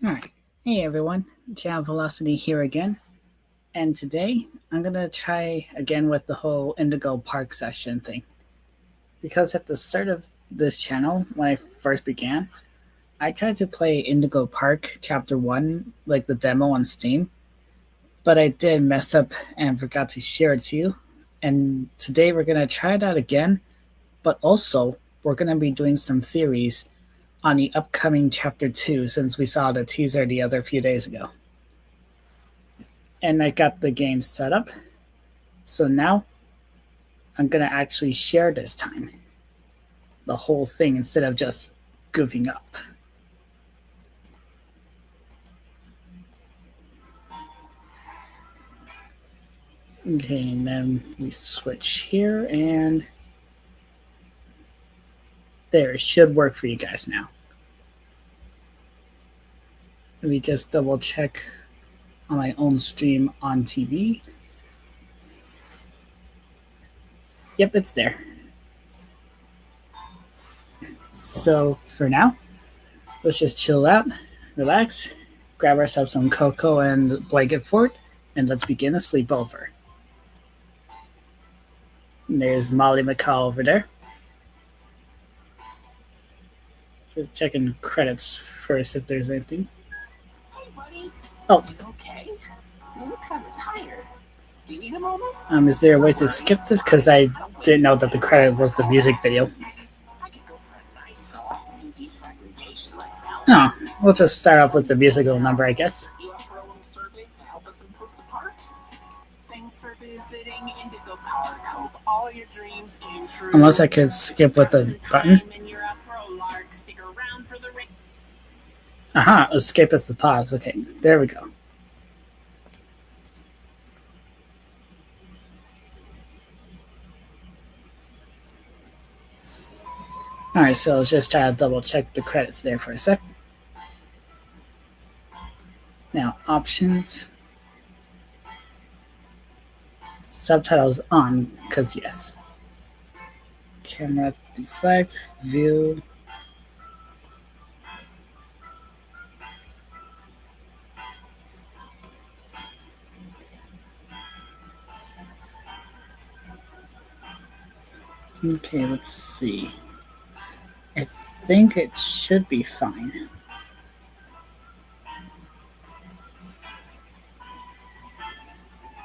Alright, hey everyone, Jam Velocity here again, and today I'm gonna try again with the whole Indigo Park session thing. Because at the start of this channel, when I first began, I tried to play Indigo Park Chapter 1, like the demo on Steam, but I did mess up and forgot to share it to you. And today we're gonna try that again, but also we're gonna be doing some theories on the upcoming Chapter 2 since we saw the teaser the other few days ago. And I got the game set up. So now I'm going to actually share this time the whole thing instead of just goofing up. Okay, and then we switch here and there, it should work for you guys now. Let me just double check on my own stream on TV. Yep, it's there. So for now, let's just chill out, relax, grab ourselves some cocoa and blanket fort, and let's begin a sleepover. And there's Molly McCall over there. Just checking credits first if there's anything. Hey, buddy. Oh. You okay? You look kind of tired. Do you need a moment? Is there a way to skip this? Because I didn't know that the credit was the music video. I could go for a nice relaxing defragmentation myself. No, we'll just start off with the musical number, I guess. You up for a little survey to help us improve the park? Thanks for visiting Indigo Park. Hope all your dreams came true. Unless I could skip with a button. Aha, escape is the pause. Okay, there we go. Alright, so let's just try to double check the credits there for a sec. Now, options. Subtitles on, because yes. Camera deflect, view. Okay, let's see. I think it should be fine.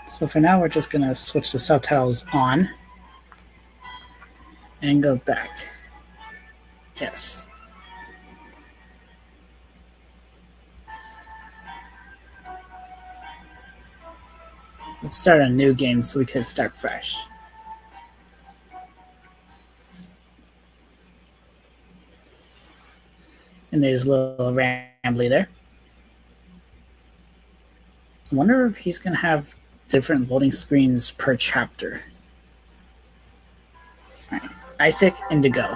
So for now, we're just going to switch the subtitles on and go back. Yes. Let's start a new game so we could start fresh. And there's a little rambly there. I wonder if he's going to have different loading screens per chapter. All right. Isaac Indigo.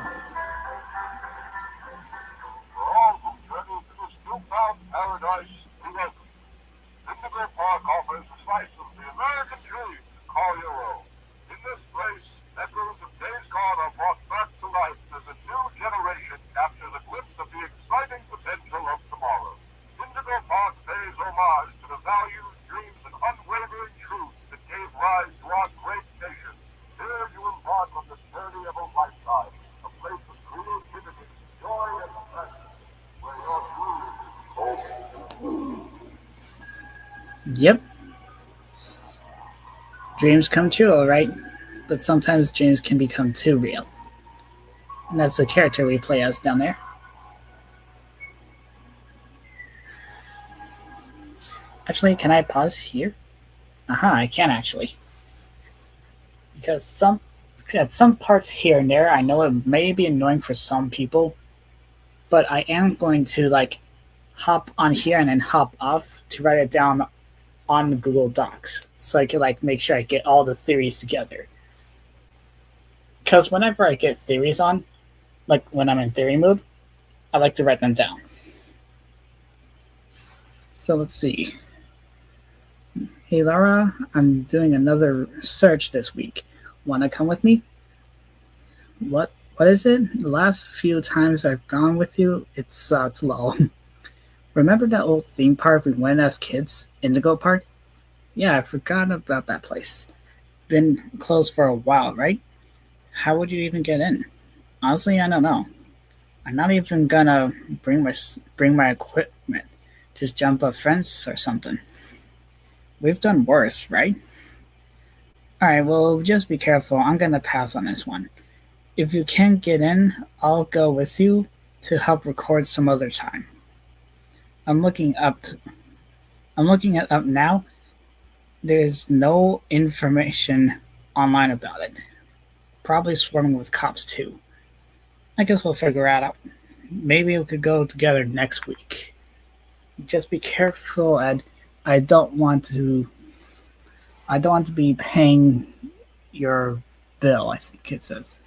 Paradise, Indigo Park offers a slice of the American dream to call your own. In this place, echoes of days gone are brought back to life as a new generation captures a glimpse of the exciting potential of tomorrow. Indigo Park pays homage to the values, dreams, and unwavering truth that gave rise to our great nation. Here you embark on the journey of a lifetime, a place of creativity, joy, and passion, where your dreams hope. Yep. Dreams come true, alright. But sometimes dreams can become too real. And that's the character we play as down there. Actually, can I pause here? Aha, I can actually. Because at some parts here and there, I know it may be annoying for some people, but I am going to hop on here and then hop off to write it down on the Google Docs so I can make sure I get all the theories together. Because whenever I get theories on, like when I'm in theory mode, I like to write them down. So let's see. Hey Laura, I'm doing another search this week. Want to come with me? What is it? The last few times I've gone with you, it sucks, lol. Remember that old theme park we went as kids, Indigo Park? Yeah, I forgot about that place. Been closed for a while, right? How would you even get in? Honestly, I don't know. I'm not even gonna bring my equipment. Just jump a fence or something. We've done worse, right? Alright, well, just be careful. I'm gonna pass on this one. If you can't get in, I'll go with you to help record some other time. I'm looking up. I'm looking it up now. There's no information online about it. Probably swarming with cops too. I guess we'll figure it out. Maybe we could go together next week. Just be careful, Ed. I don't want to. I don't want to be paying your bill. I think it says.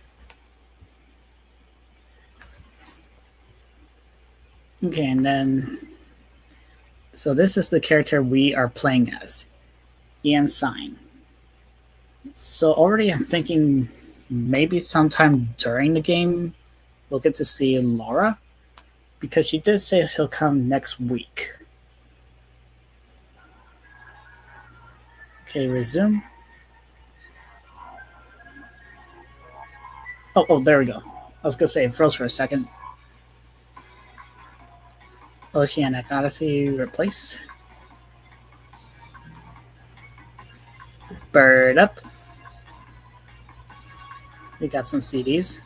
Okay, and then. So this is the character we are playing as, Ian Sign. So already I'm thinking maybe sometime during the game we'll get to see Laura, because she did say she'll come next week. Okay, resume. Oh, there we go. I was gonna say it froze for a second. Oceanic Odyssey replace. Bird up. We got some CDs.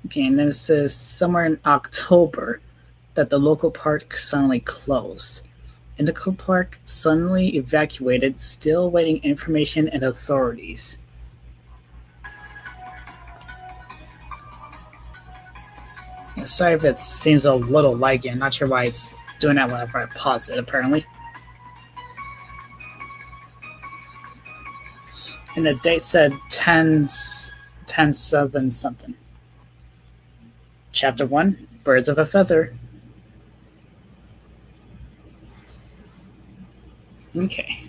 Okay, and then it says somewhere in October that the local park suddenly closed. Indigo Park suddenly evacuated, still waiting information and authorities. Yeah, sorry if it seems a little laggy. I'm not sure why it's doing that whenever I pause it, apparently. And the date said 10/7 something. Chapter 1, Birds of a Feather. Okay.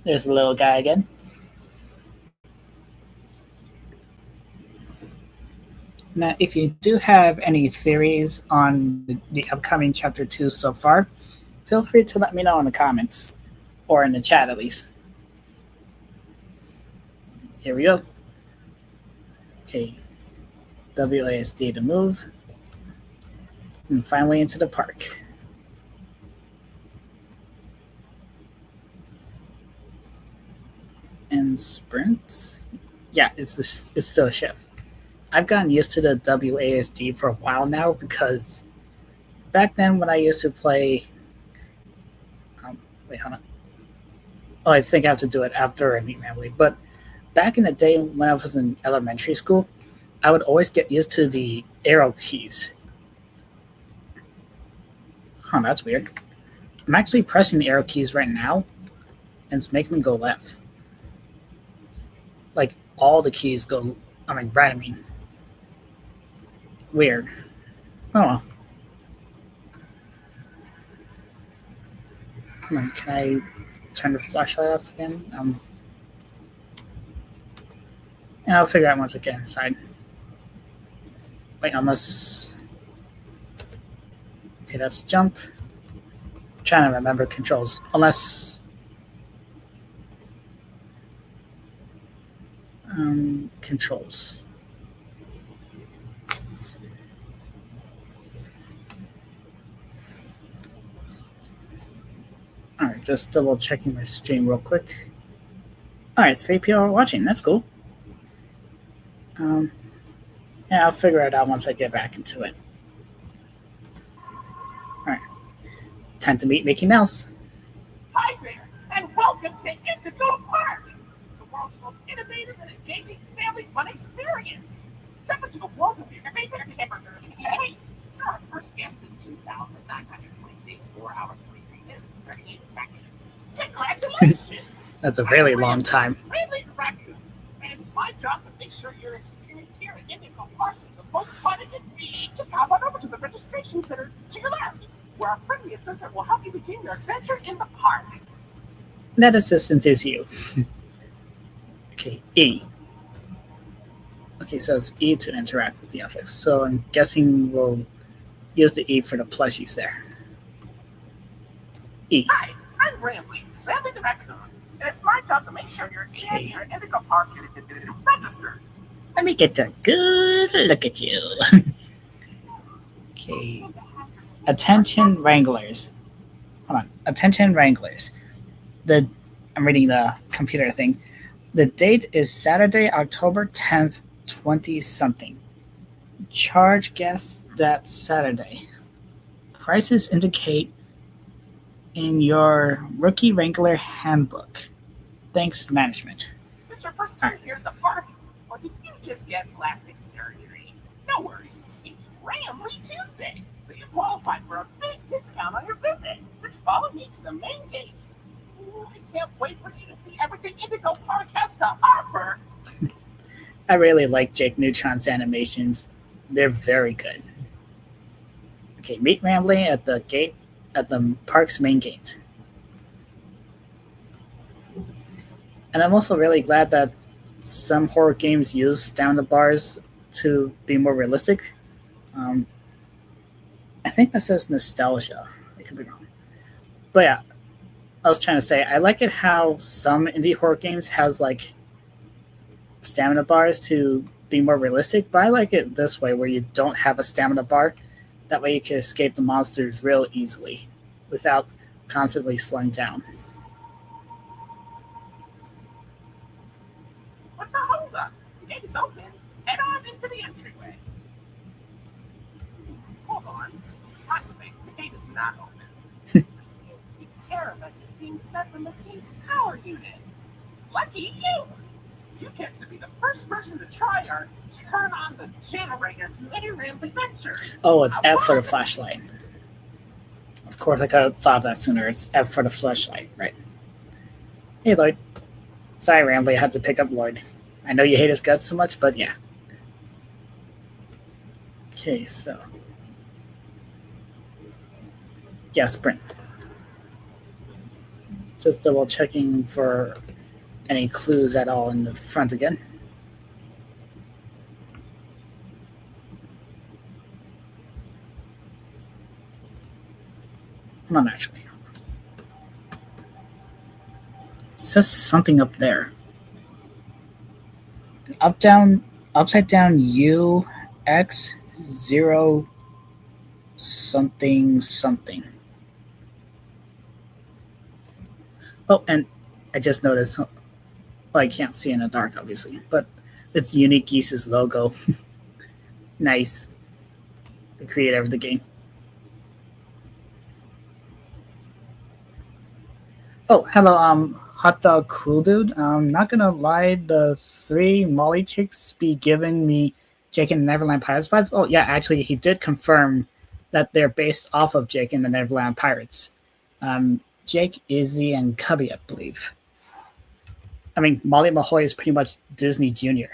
There's the little guy again. Now, if you do have any theories on the upcoming Chapter 2 so far, feel free to let me know in the comments, or in the chat at least. Here we go. Okay, WASD to move, and finally into the park. And sprint. Yeah, it's still a shift. I've gotten used to the WASD for a while now, because back then when I used to play, wait, hold on. Oh, I think I have to do it after I meet Emily. But back in the day when I was in elementary school, I would always get used to the arrow keys. Huh, that's weird. I'm actually pressing the arrow keys right now, and it's making me go left. Like, all the keys go, right at me. Weird. Oh well. Can I turn the flashlight off again? Yeah, I'll figure out once I get inside. Wait, unless... Okay, that's jump. I'm trying to remember controls. Unless... controls. Alright, just double checking my stream real quick. Alright, 3 people are watching. That's cool. Yeah, I'll figure it out once I get back into it. Alright. Time to meet Mickey Mouse. Hi there, and welcome to Indigo Park, the world's most innovative and engaging family fun experience. Step into the world of your favorite hamburger. Hey, you're our first guest in 2,920 days, 4 hours, 23 minutes, 38 seconds. Congratulations! That's a really long time. Really, Raccoon, and it's my job to make sure your experience here at Indigo Park is the most fun it can be. Just hop on over to the registration center to your left, where our friendly assistant will help you begin your adventure in the park. That assistant is you. Okay, E. Okay, so it's E to interact with the objects. So I'm guessing we'll use the E for the plushies there. E. Hi, I'm Ramley, Ramley the Raccoon, and it's my job to make sure your experience here at Indigo Park is registered. Let me get a good look at you. Okay. Attention Wranglers. Hold on. Attention Wranglers. I'm reading the computer thing. The date is Saturday, October 10th, 20 something. Charge guests that Saturday. Prices indicate in your Rookie Wrangler handbook. Thanks, management. Is this your first time here at the park, or did you just get plastic surgery? No worries, it's Ramley Tuesday, so you qualify for a big discount on your visit. Just follow me to the main gate. Ooh, I can't wait for you to see everything Indigo Park has to offer. I really like Jake Neutron's animations. They're very good. Okay, meet Ramley at the park's main gate. And I'm also really glad that some horror games use stamina bars to be more realistic. Um, I think that says nostalgia. I could be wrong. But yeah, I was trying to say I like it how some indie horror games has like stamina bars to be more realistic, but I like it this way where you don't have a stamina bar. That way you can escape the monsters real easily without constantly slowing down. What's the holdup? The gate is open. Head on into the entryway. Hold on. Honestly, the gate is not open. There seems to be air message being sent from the gate's power unit. Lucky you! You get to be the first person to try our turn on the generator mini ramp adventure. Oh, it's F for the flashlight. Of course, I could have thought of that sooner. It's F for the flashlight, right? Hey, Lloyd. Sorry, Rambley, I had to pick up Lloyd. I know you hate his guts so much, but yeah. Okay, so. Yeah, sprint. Just double checking for any clues at all in the front again. Hold on, actually. It says something up there. Up, down, upside down U, X, 0, something, something. Oh, and I just noticed. Well, I can't see in the dark, obviously, but it's Unique Geese's logo. Nice. The creator of the game. Oh, hello, hot dog cool dude. I'm not gonna lie, the 3 Molly chicks be giving me Jake and the Neverland Pirates vibes. Oh yeah, actually he did confirm that they're based off of Jake and the Neverland Pirates. Jake, Izzy, and Cubby, I believe. I mean, Molly Mahoy is pretty much Disney Junior.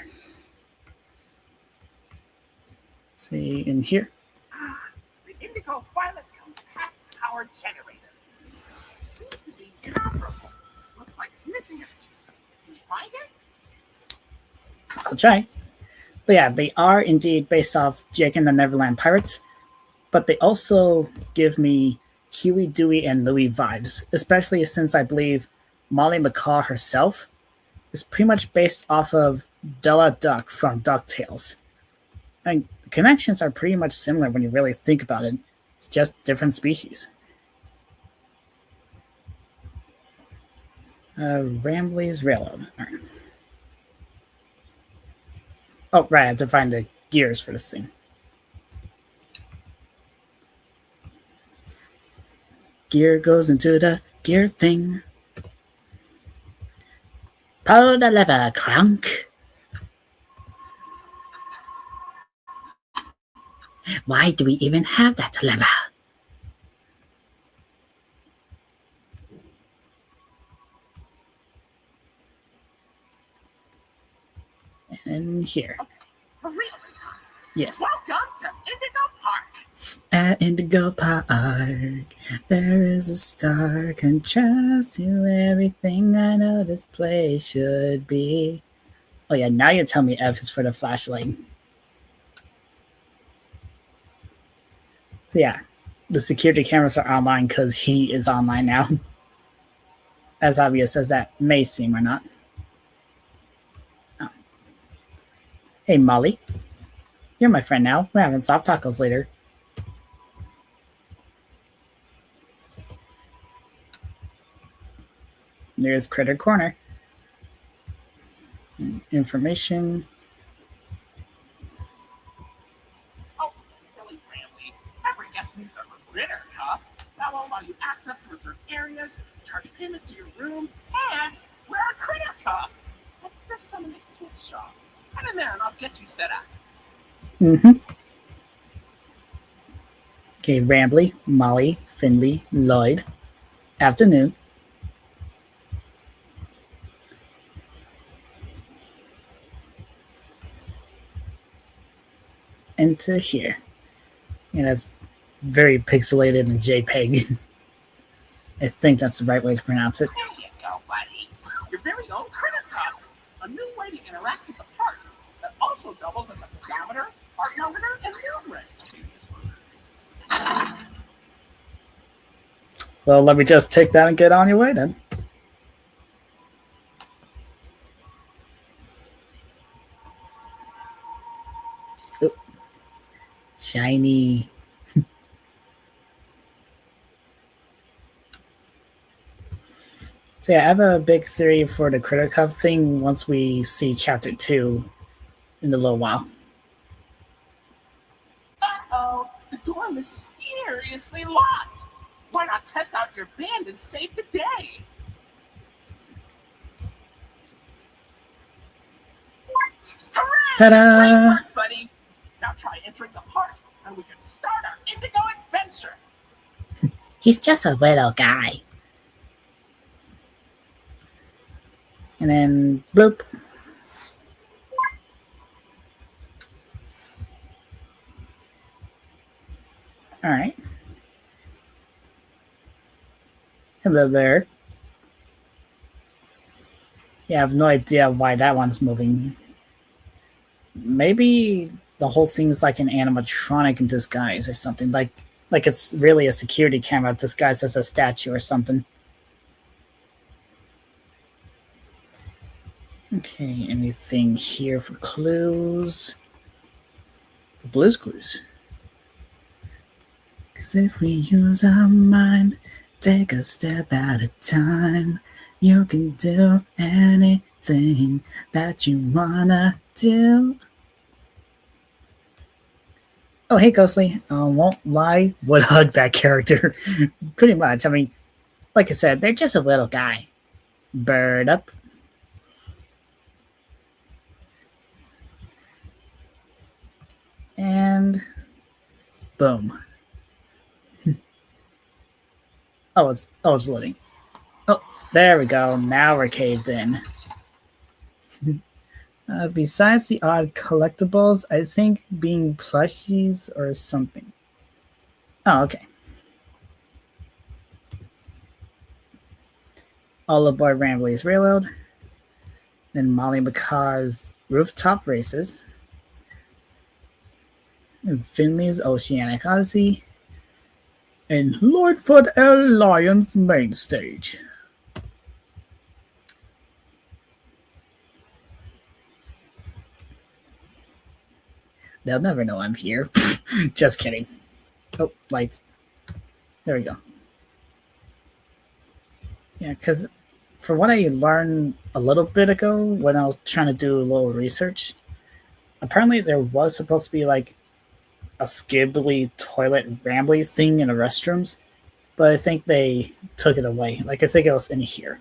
See in here. The Indigo Violet Compact Power Generator. Seems to be inoperable. Looks like it's missing a piece. Can you find it? I'll try. But yeah, they are indeed based off Jake and the Neverland Pirates, but they also give me Huey, Dewey, and Louie vibes, especially since I believe Molly McCaw herself is pretty much based off of Della Duck from DuckTales. And the connections are pretty much similar when you really think about it. It's just different species. Rambley's Railroad. All right. Oh, right, I have to find the gears for this thing. Gear goes into the gear thing. Pull the lever, Crunk. Why do we even have that lever? And here. For real this time. Yes. Welcome to Indigo Park. At Indigo Park, there is a stark contrast to everything I know this place should be. Oh yeah, now you tell me F is for the flashlight. So yeah, the security cameras are online because he is online now. As obvious as that may seem or not. Oh. Hey Molly, you're my friend now. We're having soft tacos later. There's Critter Corner. Information. Oh, silly family. Every guest needs a critter cup. That will allow you access to reserved areas, charge payments to your room, and wear a critter cup. Like there's some in the kids shop. Come in there and I'll get you set up. Mm-hmm. Okay, Rambly, Molly, Finley, Lloyd. Afternoon. Into here. And that's very pixelated in JPEG. I think that's the right way to pronounce it. There you go, buddy. Your very own critter cup. A new way to interact with the park that also doubles as a pedometer, artnometer, and mood ring. Well, let me just take that and get on your way then. Oop. Shiny. So yeah, I have a big theory for the Critter Cup thing once we see Chapter 2 in a little while. Uh-oh, the door mysteriously locked. Why not test out your band and save the day? Hooray! Ta-da! Great work, buddy. Now try entering the park, and we can start our Indigo adventure. He's just a little guy. And then bloop. All right. Hello there. Yeah, I have no idea why that one's moving. Maybe the whole thing's like an animatronic in disguise or something. Like it's really a security camera disguised as a statue or something. Okay, anything here for clues? Blue's Clues. Cause if we use our mind, take a step at a time, you can do anything that you wanna do. Oh, hey, Ghostly. Won't lie, would hug that character. Pretty much. I mean, like I said, they're just a little guy. Bird up. And boom. It's loading. Oh, there we go. Now we're caved in. Besides the odd collectibles, I think being plushies or something. Oh, okay. All aboard Rambly's Railroad. Then Molly McCaw's Rooftop Races. And Finley's Oceanic Odyssey. And Lordfoot Alliance Main Stage. They'll never know I'm here. Just kidding. Oh, lights. There we go. Yeah, because for what I learned a little bit ago when I was trying to do a little research, apparently there was supposed to be like a skibbly toilet rambly thing in the restrooms, but I think they took it away. Like, I think it was in here.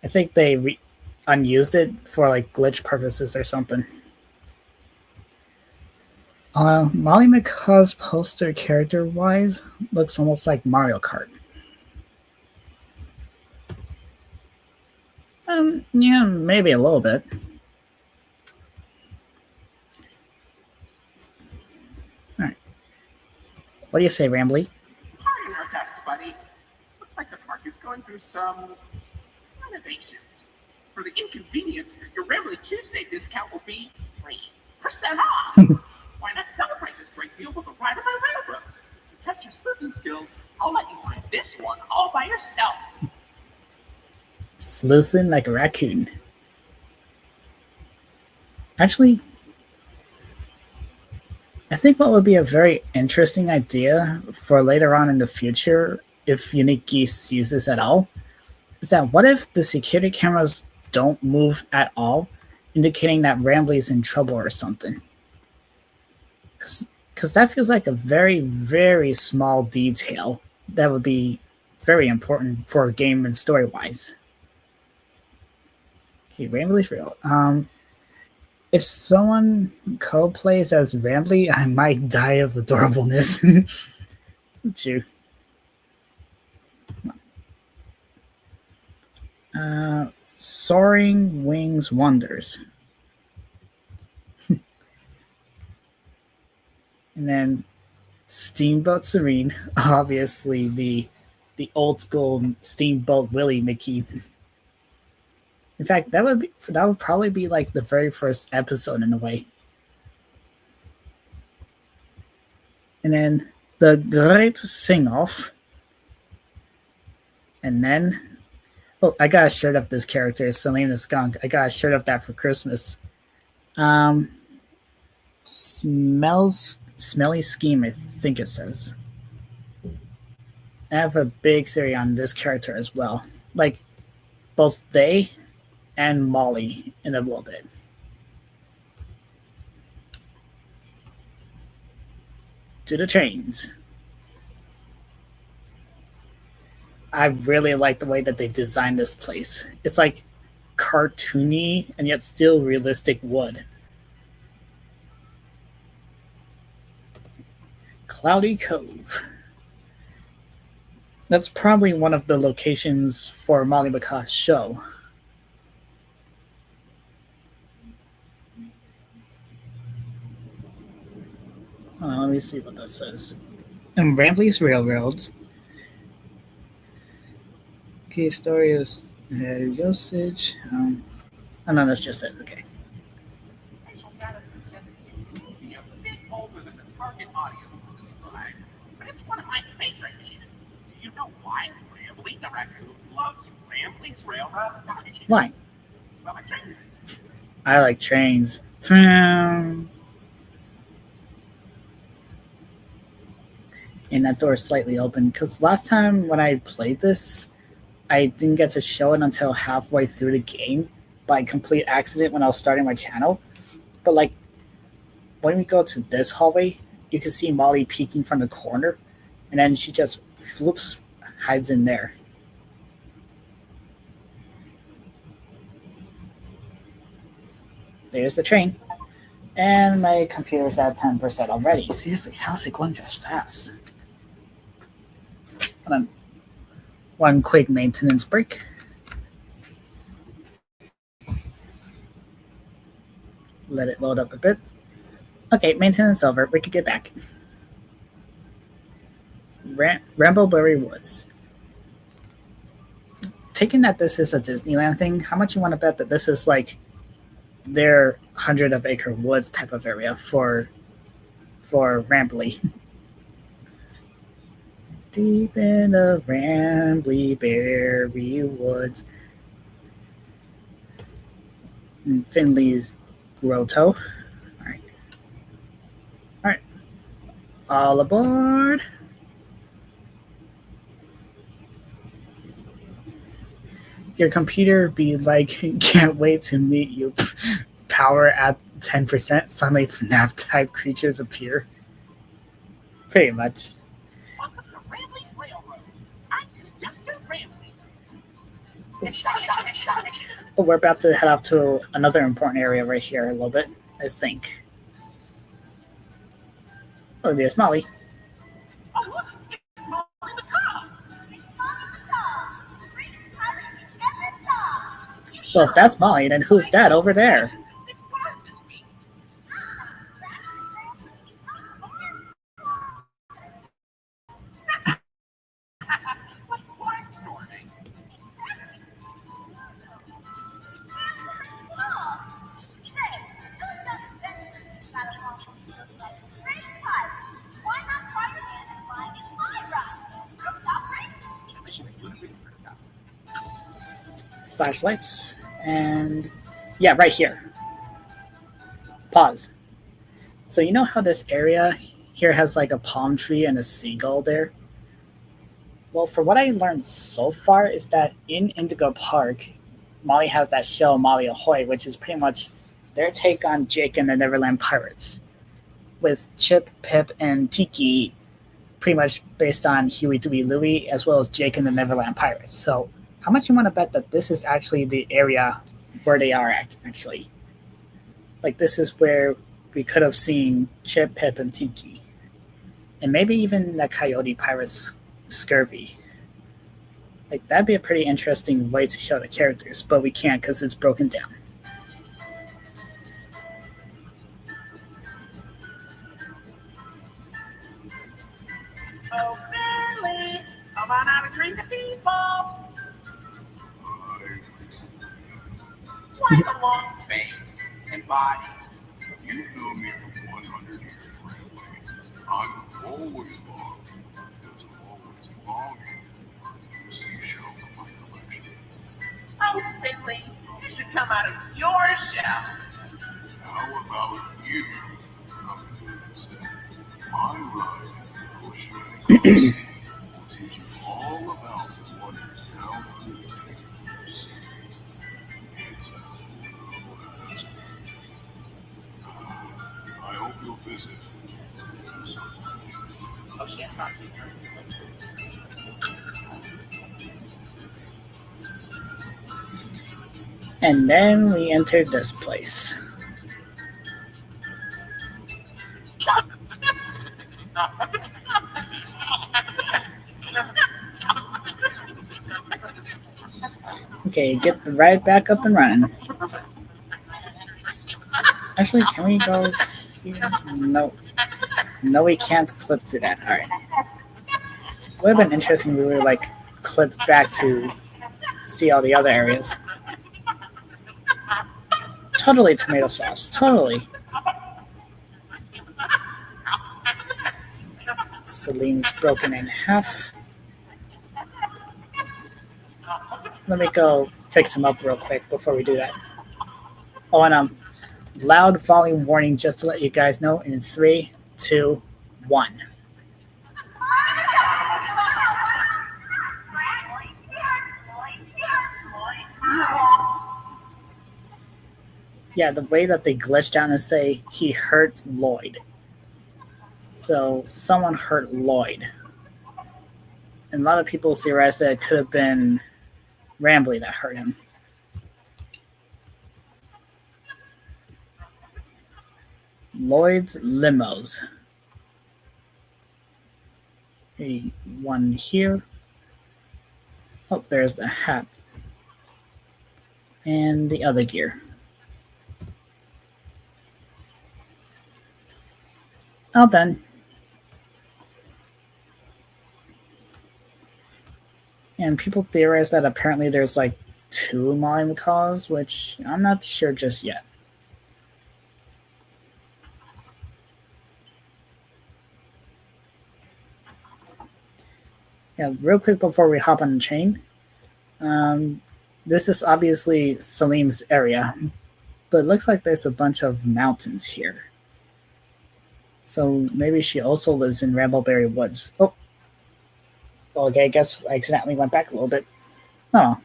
I think they unused it for like glitch purposes or something. Molly McCaw's poster character-wise looks almost like Mario Kart. Yeah, maybe a little bit. Alright. What do you say, Rambly? Pardon our test, buddy. Looks like the park is going through some renovations. For the inconvenience, your Rambly Tuesday discount will be 3% off. Why not celebrate this great deal with a ride on my sleuthing like a raccoon. Actually, I think what would be a very interesting idea for later on in the future, if Unique Geese uses at all, is that what if the security cameras don't move at all, indicating that Rambly's in trouble or something? Because that feels like a very, very small detail that would be very important for a game and story wise. Okay, Rambly's real. If someone co-plays as Rambly, I might die of adorableness. Chew. Soaring Wings Wonders. And then Steamboat Serene, obviously the old school Steamboat Willie Mickey. In fact, that would probably be like the very first episode in a way. And then the Great Sing Off. And then I got a shirt of this character, Selena Skunk. I got a shirt of that for Christmas. Smelly Scheme, I think it says. I have a big theory on this character as well. Like, both they and Molly in a little bit. To the trains. I really like the way that they designed this place. It's like cartoony and yet still realistic wood. Cloudy Cove. That's probably one of the locations for Molly McCaw's show. Let me see what that says. And Rambly's Railroads. Okay, story is usage. Oh no, that's just it. Okay. I shall gotta suggest to you, movie a bit older than the target audience will describe, but it's one of my favorites. Do you know why Rambly the raccoon loves Rambly's Railroad? Why? Well, I trained. I like trains. And that door is slightly open because last time when I played this, I didn't get to show it until halfway through the game by complete accident when I was starting my channel. But like when we go to this hallway, you can see Molly peeking from the corner, and then she just floops, hides in there. There's the train. And my computer's at 10% already. Seriously, how's it going just fast? Hold on. One quick maintenance break. Let it load up a bit. Okay, maintenance over. We could get back. Rambleberry Woods. Taking that this is a Disneyland thing, how much you want to bet that this is like their 100 acre woods type of area for Rambly? Deep in the Rambly Berry Woods. And Finley's Grotto. Alright. Alright. All aboard. Your computer be like, can't wait to meet you. Power at 10%. Suddenly FNAF type creatures appear. Pretty much. Welcome to Rambly's Railroad. I'm Conductor Rambly. But we're about to head off to another important area right here a little bit, I think. Oh, there's Molly. Oh, look, it's Molly McCaw. Well, if that's Molly, then who's that over there? Six cars this week. What's barnstorming? flashlights. And yeah, right here. Pause. So you know how this area here has like a palm tree and a seagull there? Well, for what I learned so far is that in Indigo Park, Molly has that show Molly Ahoy, which is pretty much their take on Jake and the Neverland Pirates, with Chip, Pip, and Tiki pretty much based on Huey, Dewey, Louie, as well as Jake and the Neverland Pirates. So, how much you want to bet that this is actually the area where they are at? Actually, like this is where we could have seen Chip, Pip, and Tiki, and maybe even the Coyote Pirates Scurvy. Like that'd be a pretty interesting way to show the characters, but we can't because it's broken down. Oh, Billy, come on out and drink the people. Like a long face and body. You've known me for 100 years, Rambley. I'm always long because I'm always longing for a new seashell for my collection. Oh, Billy, you should come out of your shell. How about you come and do it instead? My ride in Oceanic Odyssey will teach you all about the wonders down under the deep blue sea. It's as blue as me. I hope you'll visit someday. Oh, shit, I'm not here. And then we entered this place. Okay, get the ride back up and running. Actually, can we go here? No. No, we can't clip through that. Alright. Would have been interesting if we were like clipped back to see all the other areas. Totally tomato sauce. Totally. Celine's broken in half. Let me go fix him up real quick before we do that. Oh, and loud volume warning just to let you guys know in 3, 2, 1. Yeah, the way that they glitch down and say he hurt Lloyd. So someone hurt Lloyd. And a lot of people theorize that it could have been Rambley that hurt him. Lloyd's limos. One here. Oh, there's the hat. And the other gear. All done. And people theorize that apparently there's like 2 Molly McCaws, which I'm not sure just yet. Yeah, real quick before we hop on the train. This is obviously Salim's area, but it looks like there's a bunch of mountains here. So maybe she also lives in Rambleberry Woods. Oh. Well, okay, I guess I accidentally went back a little bit. Oh.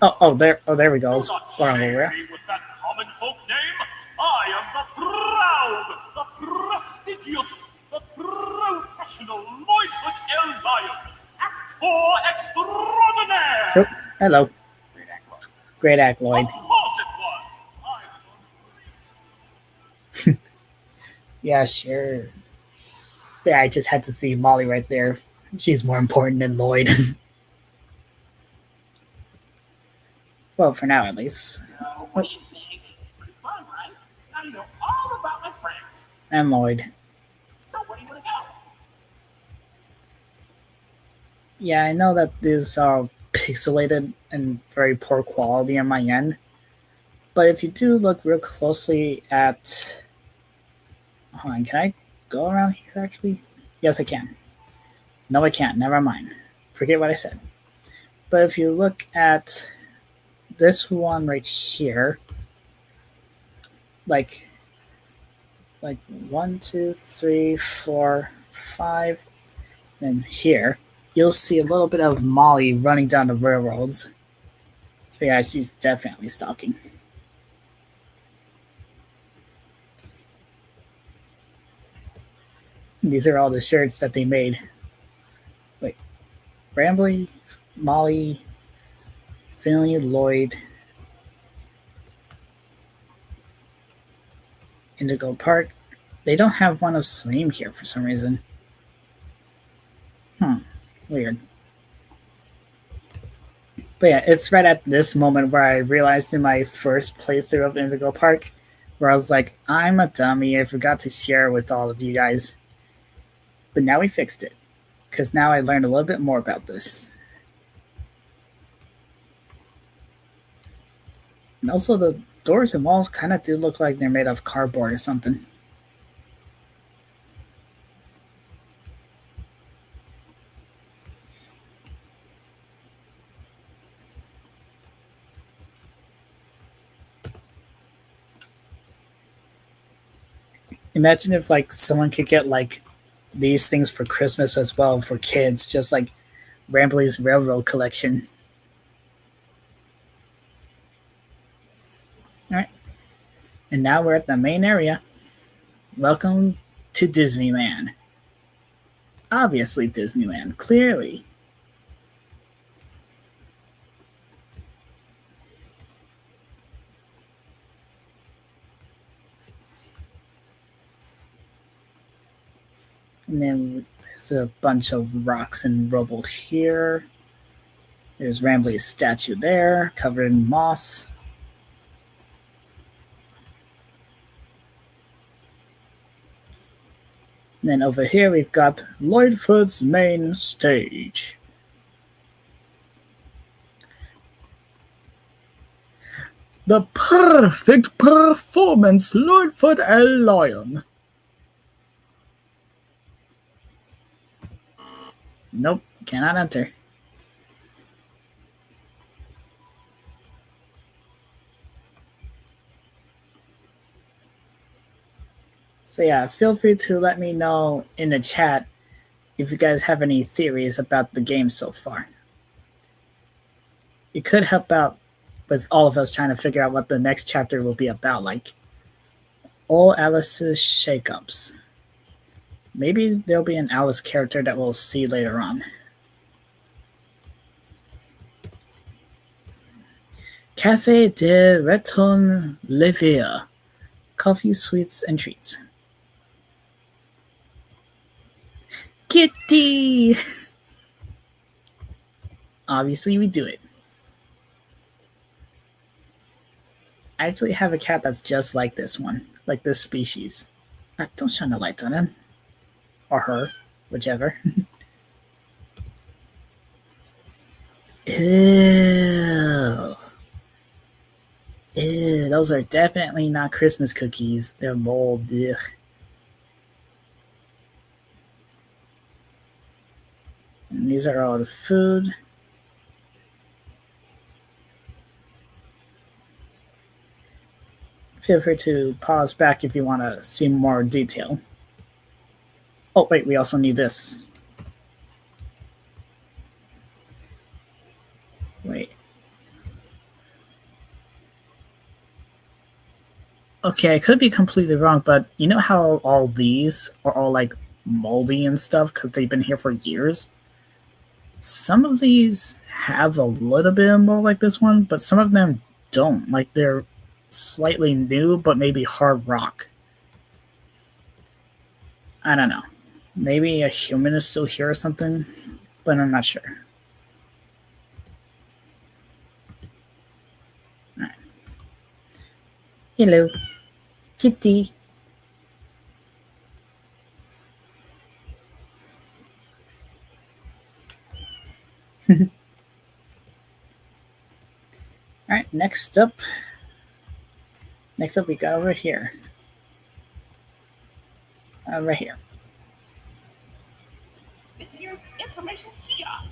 Oh, there we go. With that common folk name, I am the proud, the prestigious, the professional Lloydfoot Elvire, actor extraordinaire. Oh, hello. Great act, Lloyd. Of course it was. Yeah, sure. Yeah, I just had to see Molly right there. She's more important than Lloyd. Well, for now, at least. What do you think? Pretty fun, right? Now you know all about my friends. And Lloyd. So where do you want to go? Yeah, I know that these are pixelated and very poor quality on my end. But if you do look real closely at... Hold on, can I go around here actually? Yes, I can. No, I can't. Never mind. forget what I said. But if you look at this one right here, like 1, 2, 3, 4, 5, and here, you'll see a little bit of Molly running down the railroads. So yeah, she's definitely stalking. These are all the shirts that they made. Wait, Brambley, Molly, Finley, Lloyd, Indigo Park. They don't have one of Slim here for some reason. Weird. But yeah, it's right at this moment where I realized in my first playthrough of Indigo Park, where I was like, I'm a dummy, I forgot to share with all of you guys. But now we fixed it, because now I learned a little bit more about this. And also the doors and walls kind of do look like they're made of cardboard or something. Imagine if like someone could get like these things for Christmas as well for kids, just like Rambley's Railroad Collection. Alright. And now we're at the main area. Welcome to Disneyland. Obviously Disneyland, clearly. And then there's a bunch of rocks and rubble here. There's Rambley's statue there, covered in moss. And then over here we've got Lloydfoot's main stage. The perfect performance, Lloydfoot a Lion. Nope, cannot enter. So yeah, feel free to let me know in the chat if you guys have any theories about the game so far. It could help out with all of us trying to figure out what the next chapter will be about, like all Alice's shakeups. Maybe there'll be an Alice character that we'll see later on. Café de Raton Levier. Coffee, sweets, and treats. Kitty! Obviously, we do it. I actually have a cat that's just like this one, like this species. Don't shine the lights on him. Or her, whichever. Ew. Ew, those are definitely not Christmas cookies. They're mold. Ugh. And these are all the food. Feel free to pause back if you want to see more detail. Oh, wait, we also need this. Wait. Okay, I could be completely wrong, but you know how all these are all like moldy and stuff because they've been here for years? Some of these have a little bit of mold like this one, but some of them don't. Like they're slightly new, but maybe hard rock. I don't know. Maybe a human is still here or something, but I'm not sure. All right. Hello, kitty. All right, next up we got over here. Right here. This here's information kiosk.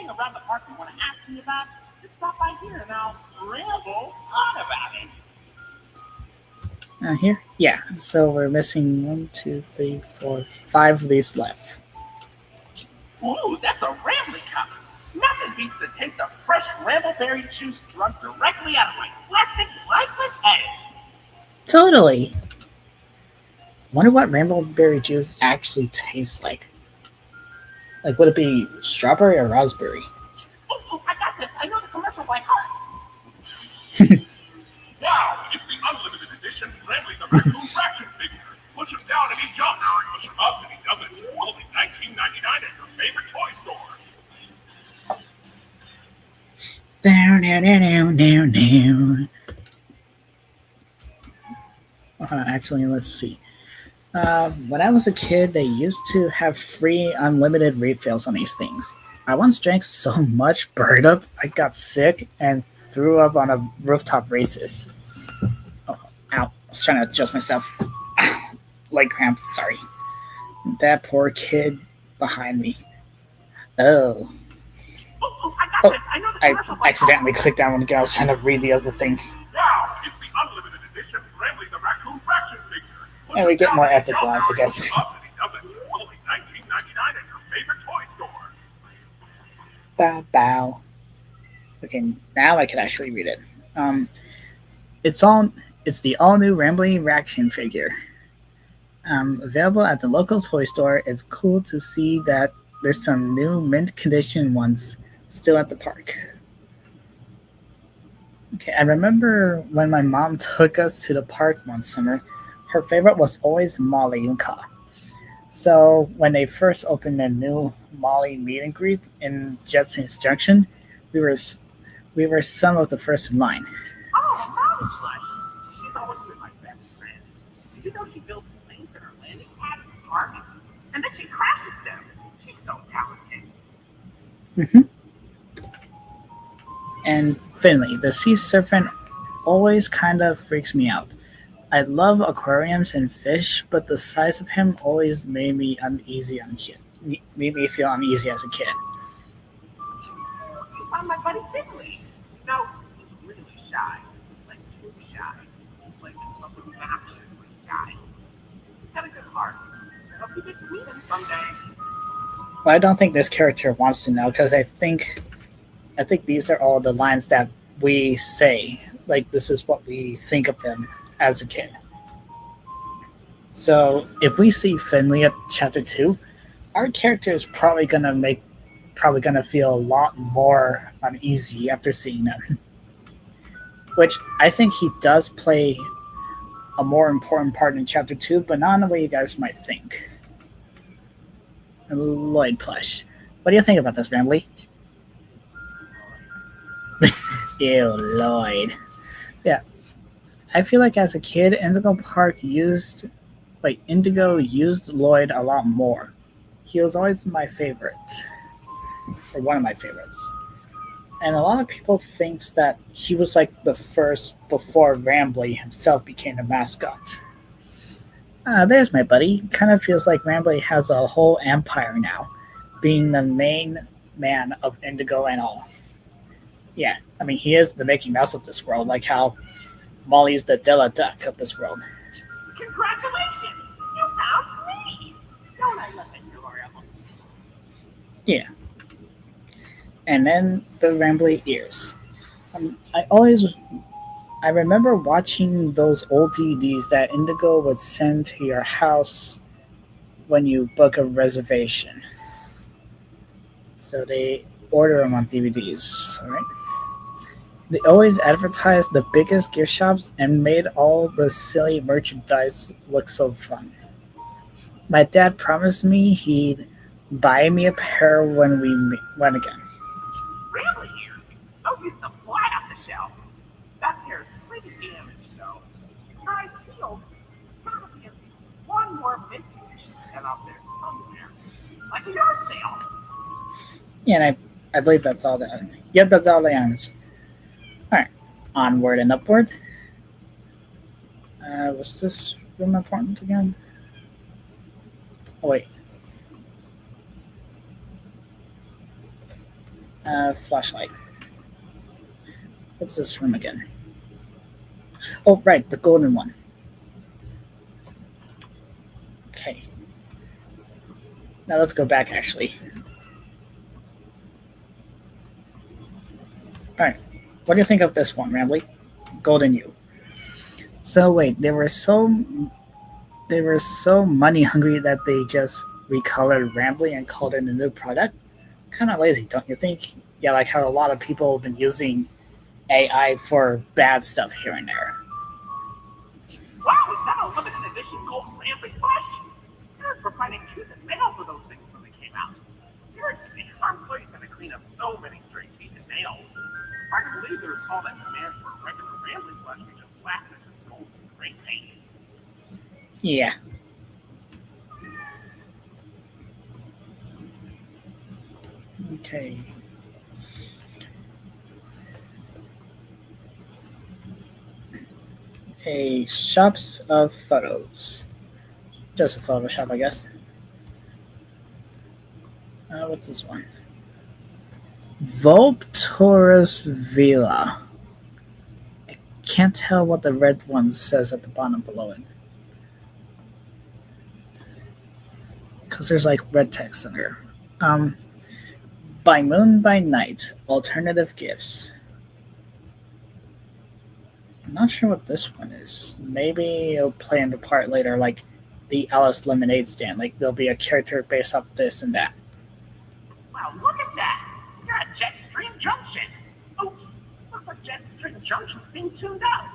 anything around the park you want to ask me about, just stop by here and I'll ramble on about it. Here? Yeah. So we're missing one, two, three, four, five of these left. Ooh, that's a rambly cup. Nothing beats the taste of fresh rambleberry juice drunk directly out of my plastic, lifeless head. Totally. Wonder what rainbow juice actually tastes like. Like, would it be strawberry or raspberry? Oh, I got this. I know the commercial by heart. Wow, it's the unlimited edition Friendly the Raccoon Fraction figure. Push him down and he jumps. Push him up and he doesn't. Only $19.99 at your favorite toy store. Down, down, down, down, down. Actually, let's see. When I was a kid, they used to have free unlimited refills on these things. I once drank so much burned up, I got sick and threw up on a rooftop races. Oh, ow. I was trying to adjust myself. Leg cramp, sorry. That poor kid behind me. Oh. Oh, I got Oh, this. I know the I commercial by accidentally clicked that one again. I was trying to read the other thing. Wow, it's the unlimited edition Friendly the Raccoon Fraction figure. Push And we him get down more and he epic jumps. lines, I guess. Push him up and he doesn't. Only $19.99 at your favorite toy store. Bow, bow. Okay, now I can actually read it. It's all. It's the all-new Rambly Reaction figure. Available at the local toy store. It's cool to see that there's some new mint condition ones still at the park. Okay, I remember when my mom took us to the park one summer. Her favorite was always Molly and Ka. So when they first opened a new Molly meet and greet in Jetson's Junction, we were we were some of the first in line. Oh, Molly Plush. She's always been my best friend. Did you know she builds planes at her landing pad at the park? And then she crashes them. She's so talented. Mhm. And Finley, the sea serpent, always kind of freaks me out. I love aquariums and fish, but the size of him always made me uneasy on kid. Made me feel uneasy as a kid. You found my buddy Finley. No, he's really shy. Like too shy. Like obnoxiously shy. He's got a good heart. I hope you get to meet him someday. Well, I don't think this character wants to know because I think these are all the lines that we say. Like this is what we think of him as a kid. So if we see Finley at chapter 2, our character is probably gonna feel a lot more uneasy after seeing him. Which I think he does play a more important part in chapter 2, but not in the way you guys might think. Lloyd Plush. What do you think about this, Rambly? Ew, Lloyd. Yeah. I feel like as a kid, Indigo used Lloyd a lot more. He was always my favorite. Or one of my favorites. And a lot of people thinks that he was like the first before Rambly himself became the mascot. There's my buddy. Kind of feels like Rambly has a whole empire now, being the main man of Indigo and all. Yeah, I mean, he is the Mickey Mouse of this world, like how Molly's the Della Duck of this world. Congratulations! You found me! Don't I love it, adorable? Yeah. And then the Rambly ears. I remember watching those old DVDs that Indigo would send to your house when you book a reservation. So they order them on DVDs, alright? They always advertised the biggest gift shops and made all the silly merchandise look so fun. My dad promised me he'd buy me a pair when we went again. Really ears? Those used to fly off the shelves. That pair's pretty damaged, though. Tries healed. There's gotta be at least one more mint condition set out there somewhere. Like a yard sale. Yeah, and I believe that's all that. Yep, that's all the answer. Alright, onward and upward. Was this room important again? Oh, wait. Flashlight. What's this room again? Oh, right, the golden one. Okay. Now let's go back, actually. Alright. What do you think of this one, Rambly? Golden U. So wait, they were so money hungry that they just recolored Rambly and called it a new product. Kind of lazy, don't you think? Yeah, like how a lot of people have been using AI for bad stuff here and there. Wow, is that a limited edition golden Rambley plush? Parents were finding tooth and nail for those things when they came out. Parents spent hard place had to clean up so many stray teeth and nails. Hard to believe there was all that demand for a regular Rambley plush we just blasted with gold and gray paint. Yeah. Okay. Okay, shops of photos. Just a photo shop, I guess. What's this one? Volptoris Villa. I can't tell what the red one says at the bottom below it. Because there's like red text in there. By moon, by night, alternative gifts. I'm not sure what this one is. Maybe it'll play into part later, like the Alice Lemonade stand. Like there'll be a character based off this and that. Wow, look at that! You're at Jetstream Junction! Oops, looks like Jetstream Junction's being tuned out.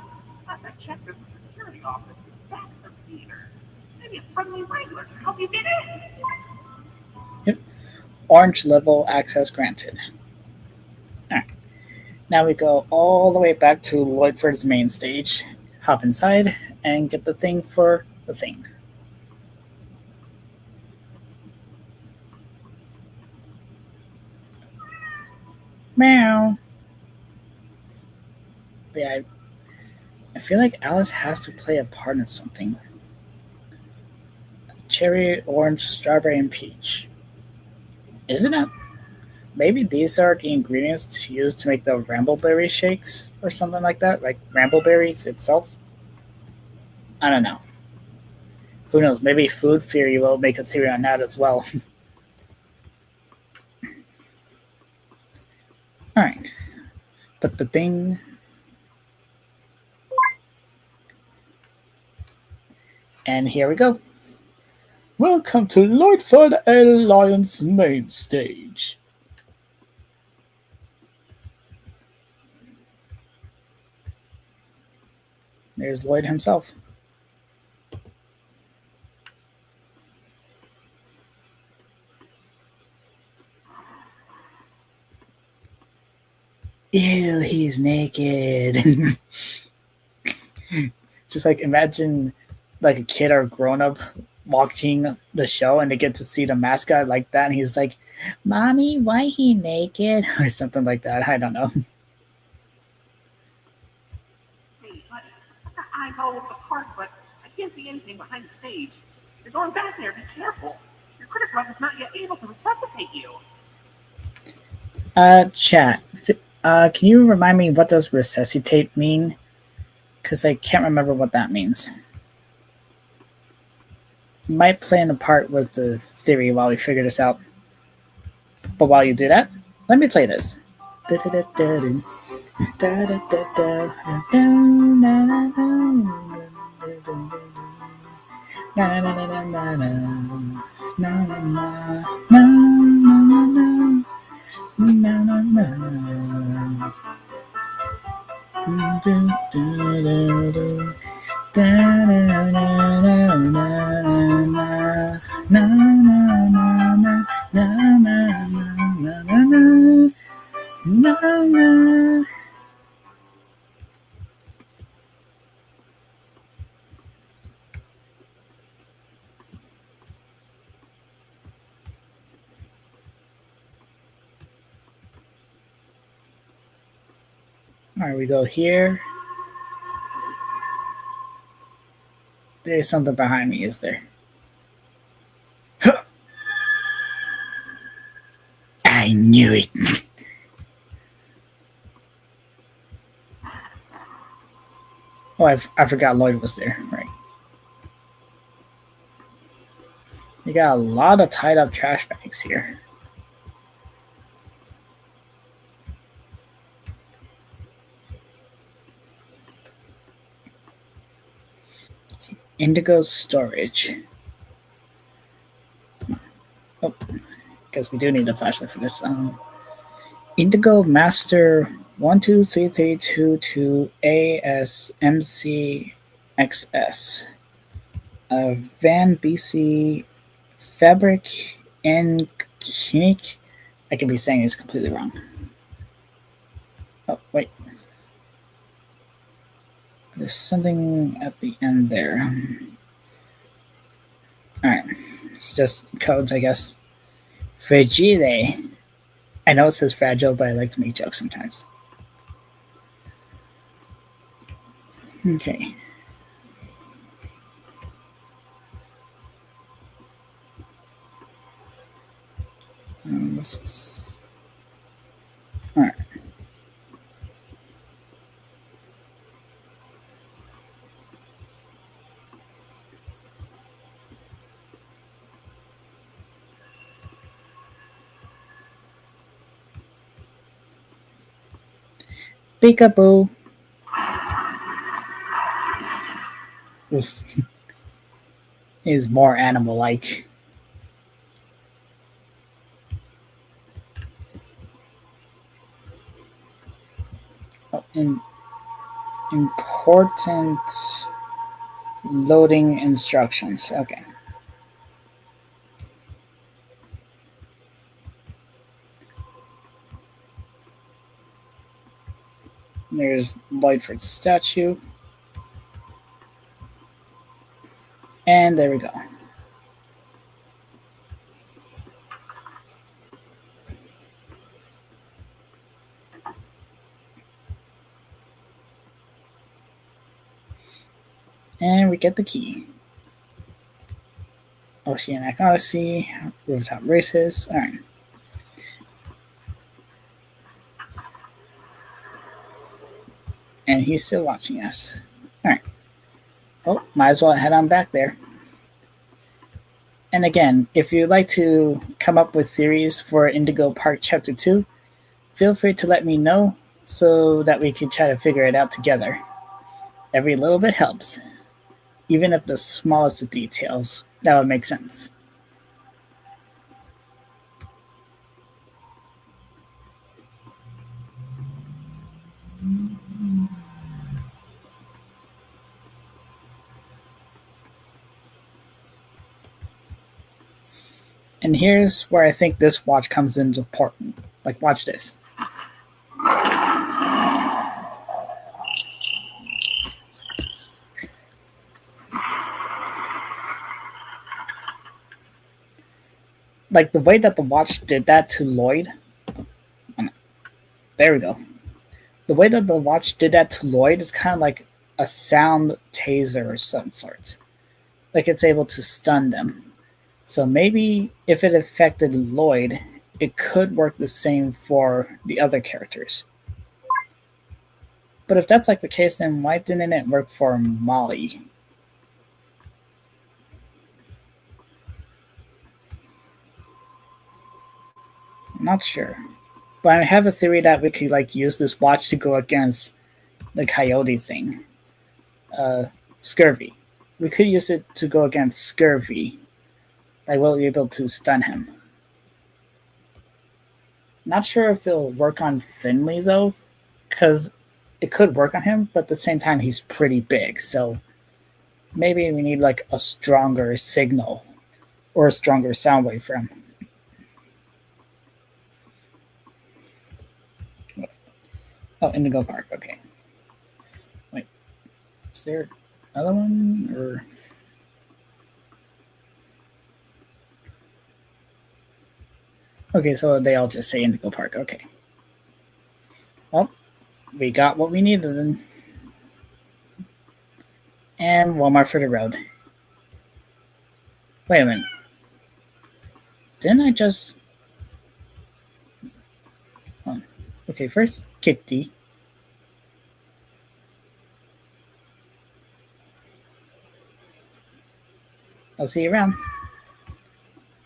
Last I checked, there's a security office in the back of the theater. Maybe a friendly regular can help you get in. Yep. Orange level access granted. Alright. Now we go all the way back to Lloydford's main stage, hop inside, and get the thing for the thing. Meow. But yeah, I feel like Alice has to play a part in something. Cherry, orange, strawberry, and peach. Isn't it? Maybe these are the ingredients to use to make the Rambleberry shakes or something like that, like Rambleberries itself. I don't know. Who knows? Maybe Food Theory will make a theory on that as well. Alright. But the thing. And here we go. Welcome to Lloydford Alliance main stage. There's Lloyd himself. Ew, he's naked. Just like imagine like a kid or grown up watching the show and they get to see the mascot like that and he's like, "Mommy, why he naked?" or something like that. I don't know. Hey, buddy, I've got eyes all over the park, but I can't see anything behind the stage. You're going back there, be careful. Your critic rug is not yet able to resuscitate you. Chat. Can you remind me what does resuscitate mean? Because I can't remember what that means. Might play in a part with the theory while we figure this out. But while you do that, let me play this. Alright, we go here. There's something behind me, is there? I knew it. Oh, I forgot Lloyd was there. Right. You got a lot of tied up trash bags here. Indigo storage. Oh, guess we do need a flashlight for this. Indigo Master 123322 ASMCXS. Van BC Fabric and Kinnick. I could be saying it's completely wrong. Oh, wait. There's something at the end there. Alright. It's just codes, I guess. Fragile. I know it says fragile, but I like to make jokes sometimes. Okay. What's this? Alright. Peekaboo. Is more animal like. Oh, important loading instructions. Okay. There's Lloydford's statue. And there we go. And we get the key. Oceanic Odyssey, Rooftop Races. Alright. And he's still watching us. Alright. Oh, might as well head on back there. And again, if you'd like to come up with theories for Indigo Park Chapter 2, feel free to let me know so that we can try to figure it out together. Every little bit helps. Even if the smallest of details, that would make sense. And here's where I think this watch comes into important. Like, watch this. Like, the way that the watch did that to Lloyd. There we go. The way that the watch did that to Lloyd is kind of like a sound taser or some sort. Like, it's able to stun them. So maybe if it affected Lloyd, it could work the same for the other characters. But if that's like the case, then why didn't it work for Molly? I'm not sure. But I have a theory that we could like use this watch to go against the coyote thing. Scurvy. We could use it to go against Scurvy. Like we'll be able to stun him. Not sure if it'll work on Finley though, because it could work on him, but at the same time he's pretty big, so maybe we need like a stronger signal or a stronger sound wave for him. Oh, Indigo Park, okay. Wait. Is there another one or okay, so they all just say Indigo Park, okay. Well, we got what we needed then. And one more for the road. Wait a minute. Didn't I just... Oh. Okay, first Kitty. I'll see you around.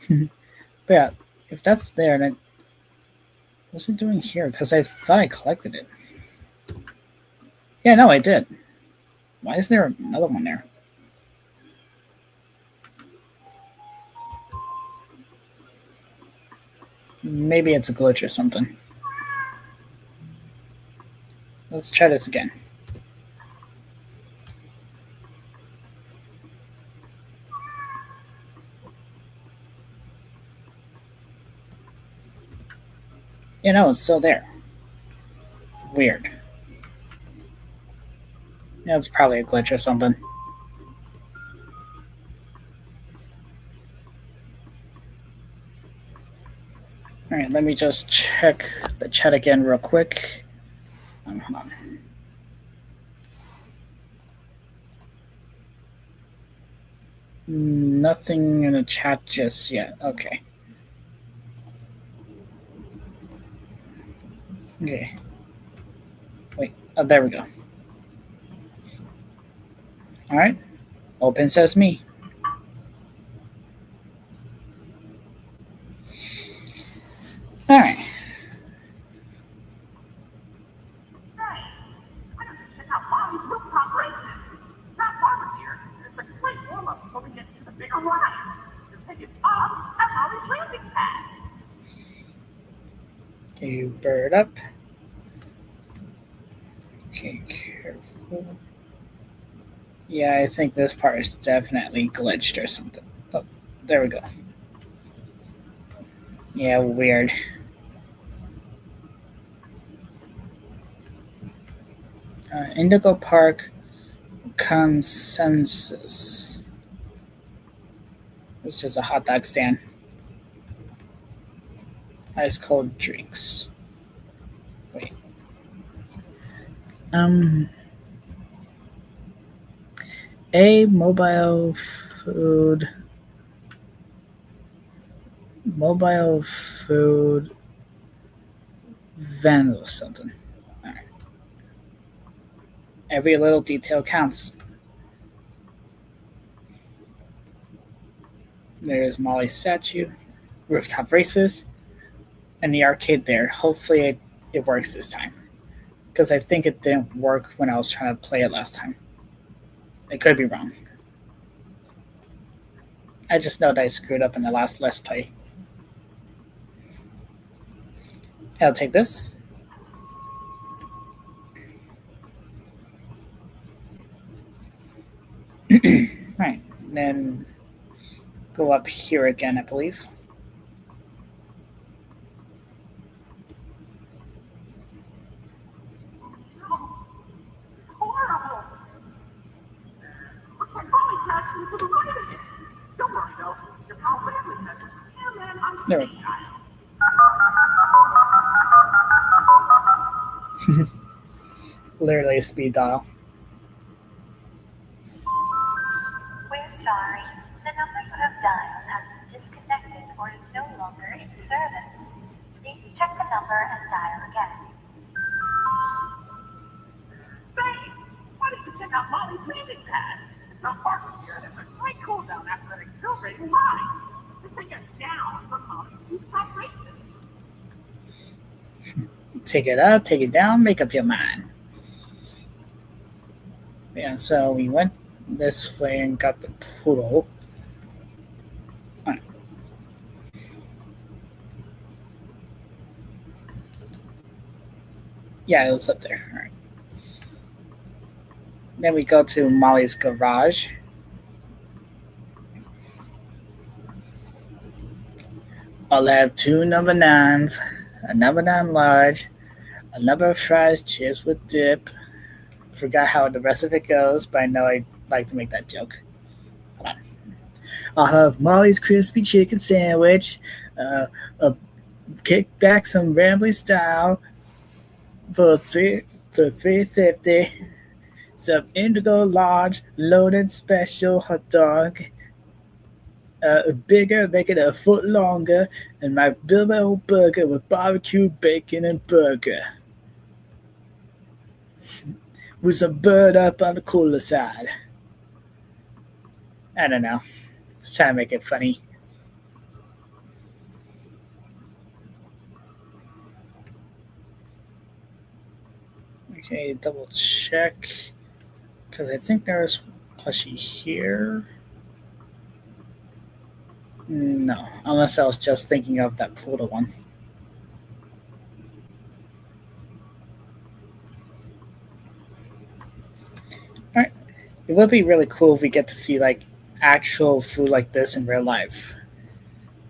But yeah, if that's there, then what's it doing here? Because I thought I collected it. Yeah, no, I did. Why is there another one there? Maybe it's a glitch or something. Let's try this again. You know, it's still there. Weird. Yeah, it's probably a glitch or something. Alright, let me just check the chat again real quick. Hold on. Nothing in the chat just yet. Okay. Okay. Wait. Oh, there we go. All right. Open sesame. All right. Why don't you check out Molly's rooftop races? It's not far from here. It's a great warm-up before we get to the bigger rides. Just take it up at Molly's landing pad. Okay, you bird up. Okay, careful. Yeah, I think this part is definitely glitched or something. Oh, there we go. Yeah, weird. Indigo Park Consensus. It's just a hot dog stand. Ice cold drinks. Wait. A mobile food van or something. All right. Every little detail counts. There's Molly's statue, rooftop races, and the arcade there. Hopefully it works this time. Because I think it didn't work when I was trying to play it last time. I could be wrong. I just know that I screwed up in the last Let's Play. I'll take this. Right, then go up here again, I believe. It's horrible. Looks like Molly crashed into the right of it. Don't worry, though. Your pal Bradley has a cameraman on There. speed dial. Literally a speed dial. We're sorry. The number you have dialed has been disconnected or is no longer in service. Please check the number and dial again. Say, why don't you check out Molly's landing pad? It's not far from here. There's a great cool down after an exhilarating ride. Just take it down from Molly's rooftop races. Take it up, take it down, make up your mind. Yeah, so we went this way and got the poodle. Right. Yeah, it was up there. All right. Then we go to Molly's garage. I'll have 2 number 9s, a number 9 large, a number of fries, chips with dip. Forgot how the rest of it goes, but I know I like to make that joke. Hold on. I'll have Molly's crispy chicken sandwich, a kickback some rambling style for $3.50, some Indigo large loaded special hot dog, bigger, make it a foot longer, and my Bilbo burger with barbecue bacon and burger. With some bird up on the cooler side. I don't know. Just trying to make it funny. Okay, double check. Because I think there's plushie here. No, unless I was just thinking of that poodle one. Alright. It would be really cool if we get to see like actual food like this in real life.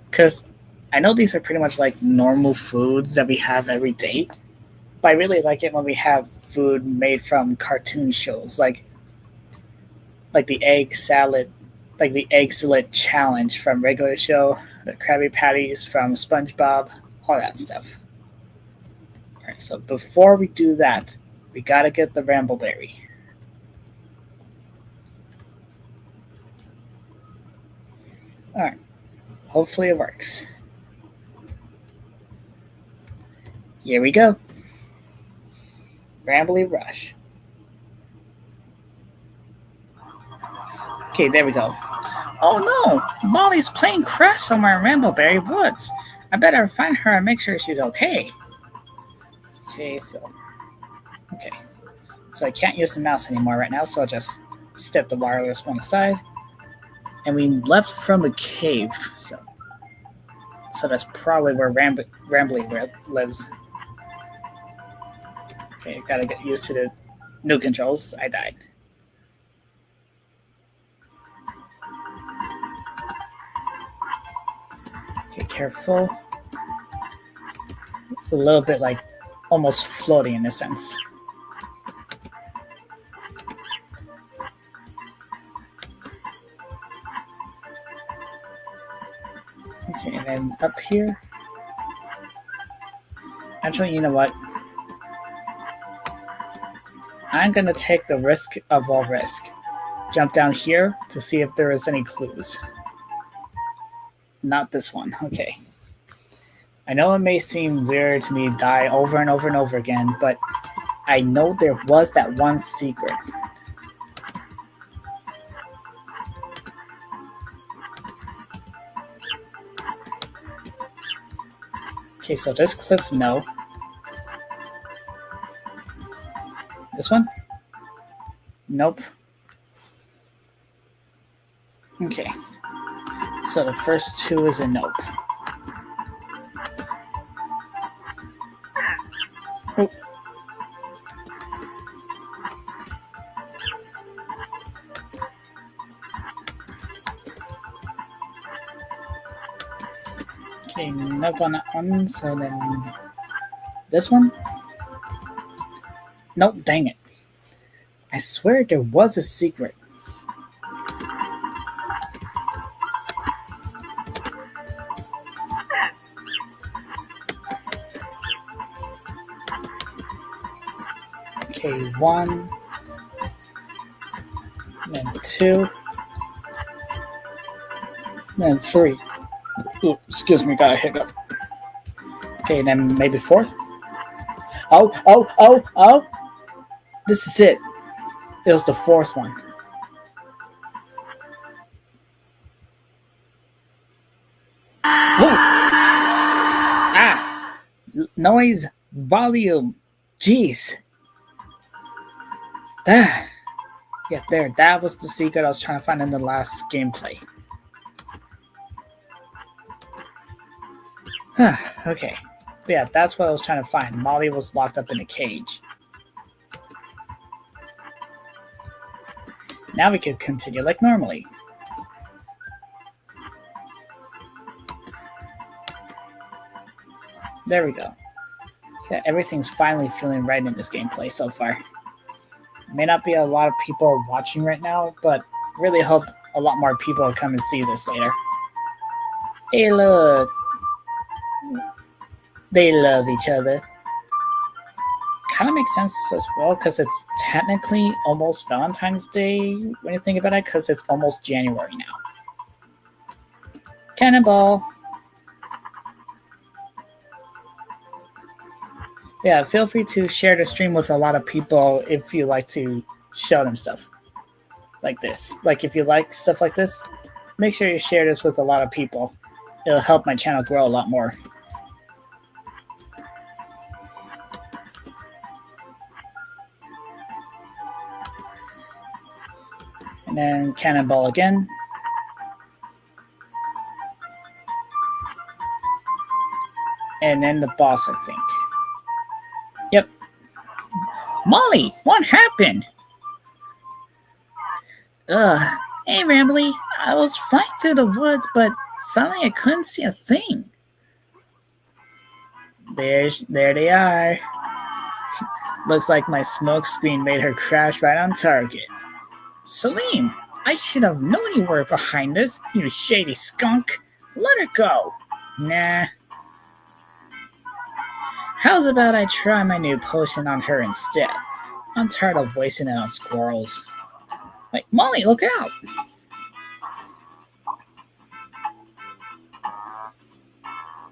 Because I know these are pretty much like normal foods that we have every day. But I really like it when we have food made from cartoon shows like the egg salad, like the egg salad challenge from regular show, the Krabby Patties from SpongeBob, all that stuff. Alright, so before we do that, we gotta get the Rambleberry. Alright, hopefully it works. Here we go. Rambly Rush. Okay, there we go. Oh no! Molly's playing Crash somewhere in Rambleberry Woods. I better find her and make sure she's okay. Okay, so I can't use the mouse anymore right now, so I'll just step the wireless one aside. And we left from a cave, so that's probably where Rambly lives. Okay, gotta get used to the new controls. I died. Okay, careful. It's a little bit like almost floating in a sense. Okay, and then up here. Actually, you know what? I'm gonna take the risk of all risk. Jump down here to see if there is any clues. Not this one. Okay. I know it may seem weird to me to die over and over and over again, but I know there was that one secret. Okay, so this cliff, no. This one? Nope. Okay. So the first two is a nope. Oh. Okay, nope on that one. So then this one? Nope, dang it. I swear there was a secret. Okay, one, then two, then three. Ooh, excuse me, got a hiccup. Okay, then maybe fourth. Oh! This is it. It was the fourth one. Whoa! Ah! Noise volume. Jeez. Yeah, there. That was the secret I was trying to find in the last gameplay. Okay. But yeah, that's what I was trying to find. Molly was locked up in a cage. Now we could continue like normally. There we go. So yeah, everything's finally feeling right in this gameplay so far. May not be a lot of people watching right now, but really hope a lot more people come and see this later. Hey, look. They love each other. Kind of makes sense as well, because it's technically almost Valentine's Day when you think about it, because it's almost January now. Cannonball. Yeah, feel free to share the stream with a lot of people if you like to show them stuff like this. Like if you like stuff like this, make sure you share this with a lot of people. It'll help my channel grow a lot more. And then cannonball again. And then the boss, I think. Yep. Molly, what happened? Hey, Rambly. I was flying through the woods, but suddenly I couldn't see a thing. There they are. Looks like my smoke screen made her crash right on target. Salim, I should have known you were behind this, you shady skunk. Let her go. Nah. How's about I try my new potion on her instead? I'm tired of wasting it on squirrels. Like, Molly, look out!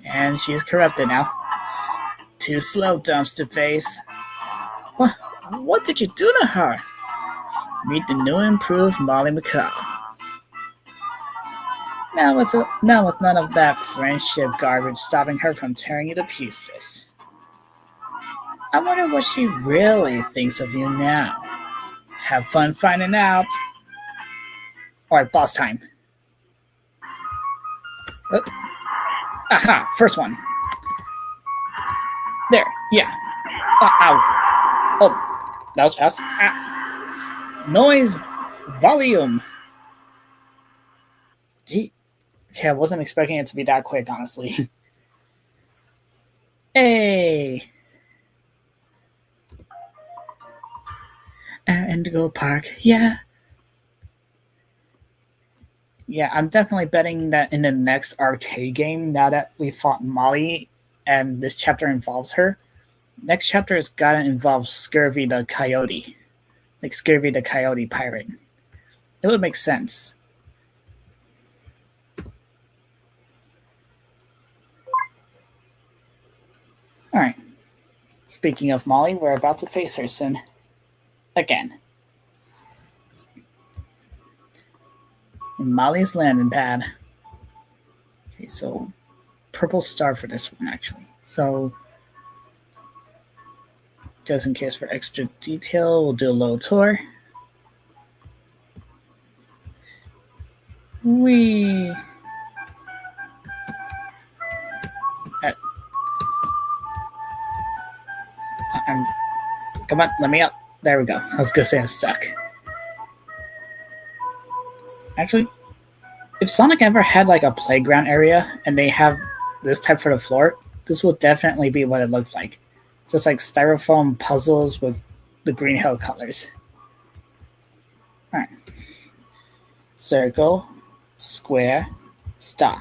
And she's corrupted now. Too slow, dumpster face. What did you do to her? Meet the new improved Molly McCall. Now with none of that friendship garbage stopping her from tearing you to pieces. I wonder what she really thinks of you now. Have fun finding out. Alright, boss time. Aha, first one. There, yeah. Ow. Oh, that was fast. Noise volume. Okay, I wasn't expecting it to be that quick, honestly. Hey. Indigo Park, yeah. Yeah, I'm definitely betting that in the next arcade game, now that we fought Molly and this chapter involves her, next chapter has gotta involve Scurvy the Coyote. Like Scurvy the Coyote Pirate. It would make sense. Alright. Speaking of Molly, we're about to face her soon. Again. Molly's landing pad. Okay, so purple star for this one, actually. So, just in case for extra detail, we'll do a little tour. Come on, let me up. There we go. I was gonna say I'm stuck. Actually, if Sonic ever had like a playground area and they have this type for the floor, this will definitely be what it looks like. Just like styrofoam puzzles with the Green Hill colors. Alright. Circle, square, star.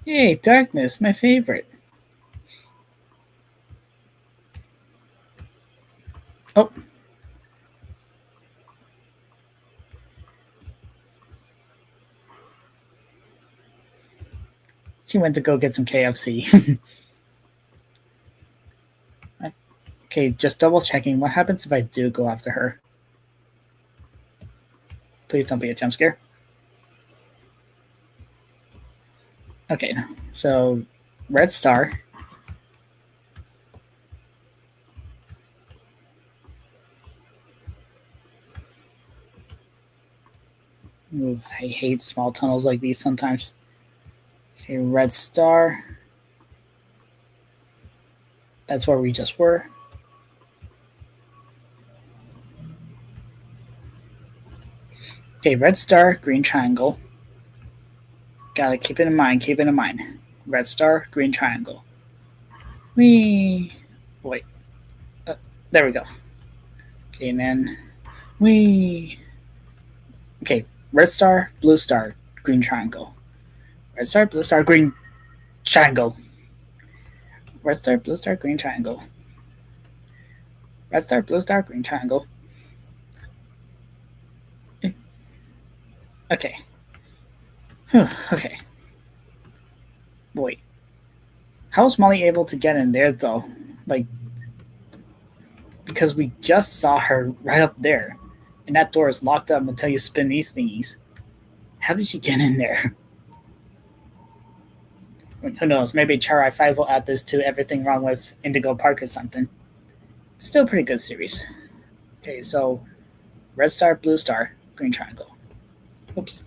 Yay, darkness, my favorite. Oh. She went to go get some KFC. Okay, just double checking. What happens if I do go after her? Please don't be a jump scare. Okay, so red star. Ooh, I hate small tunnels like these sometimes. Okay, red star. That's where we just were. Okay, red star, green triangle. Gotta keep it in mind, keep it in mind. Red star, green triangle. Wait. There we go. Okay, and then okay, red star, green triangle. Red star, blue star, green triangle. Red star, blue star, green triangle. Red star, blue star, green triangle. Okay. Okay. Wait. How was Molly able to get in there, though? Like, because we just saw her right up there, and that door is locked up until you spin these thingies. How did she get in there? Who knows? Maybe Char 5 will add this to everything wrong with Indigo Park or something. Still a pretty good series. Okay, so red star, blue star, green triangle. Oops.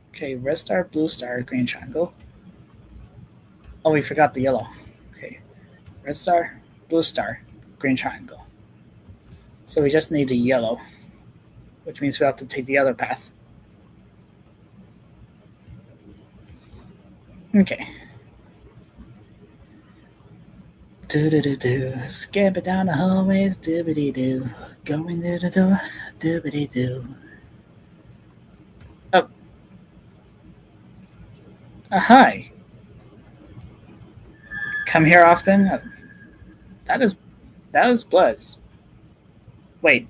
Okay, red star, blue star, green triangle. Oh, we forgot the yellow. Okay, red star, blue star, green triangle. So we just need the yellow, which means we have to take the other path. Okay. Do-do-do-do, scamper down the hallways, doobity-doo, going to the door, doobity-doo. Oh. Hi. Come here often? That is blood. Wait.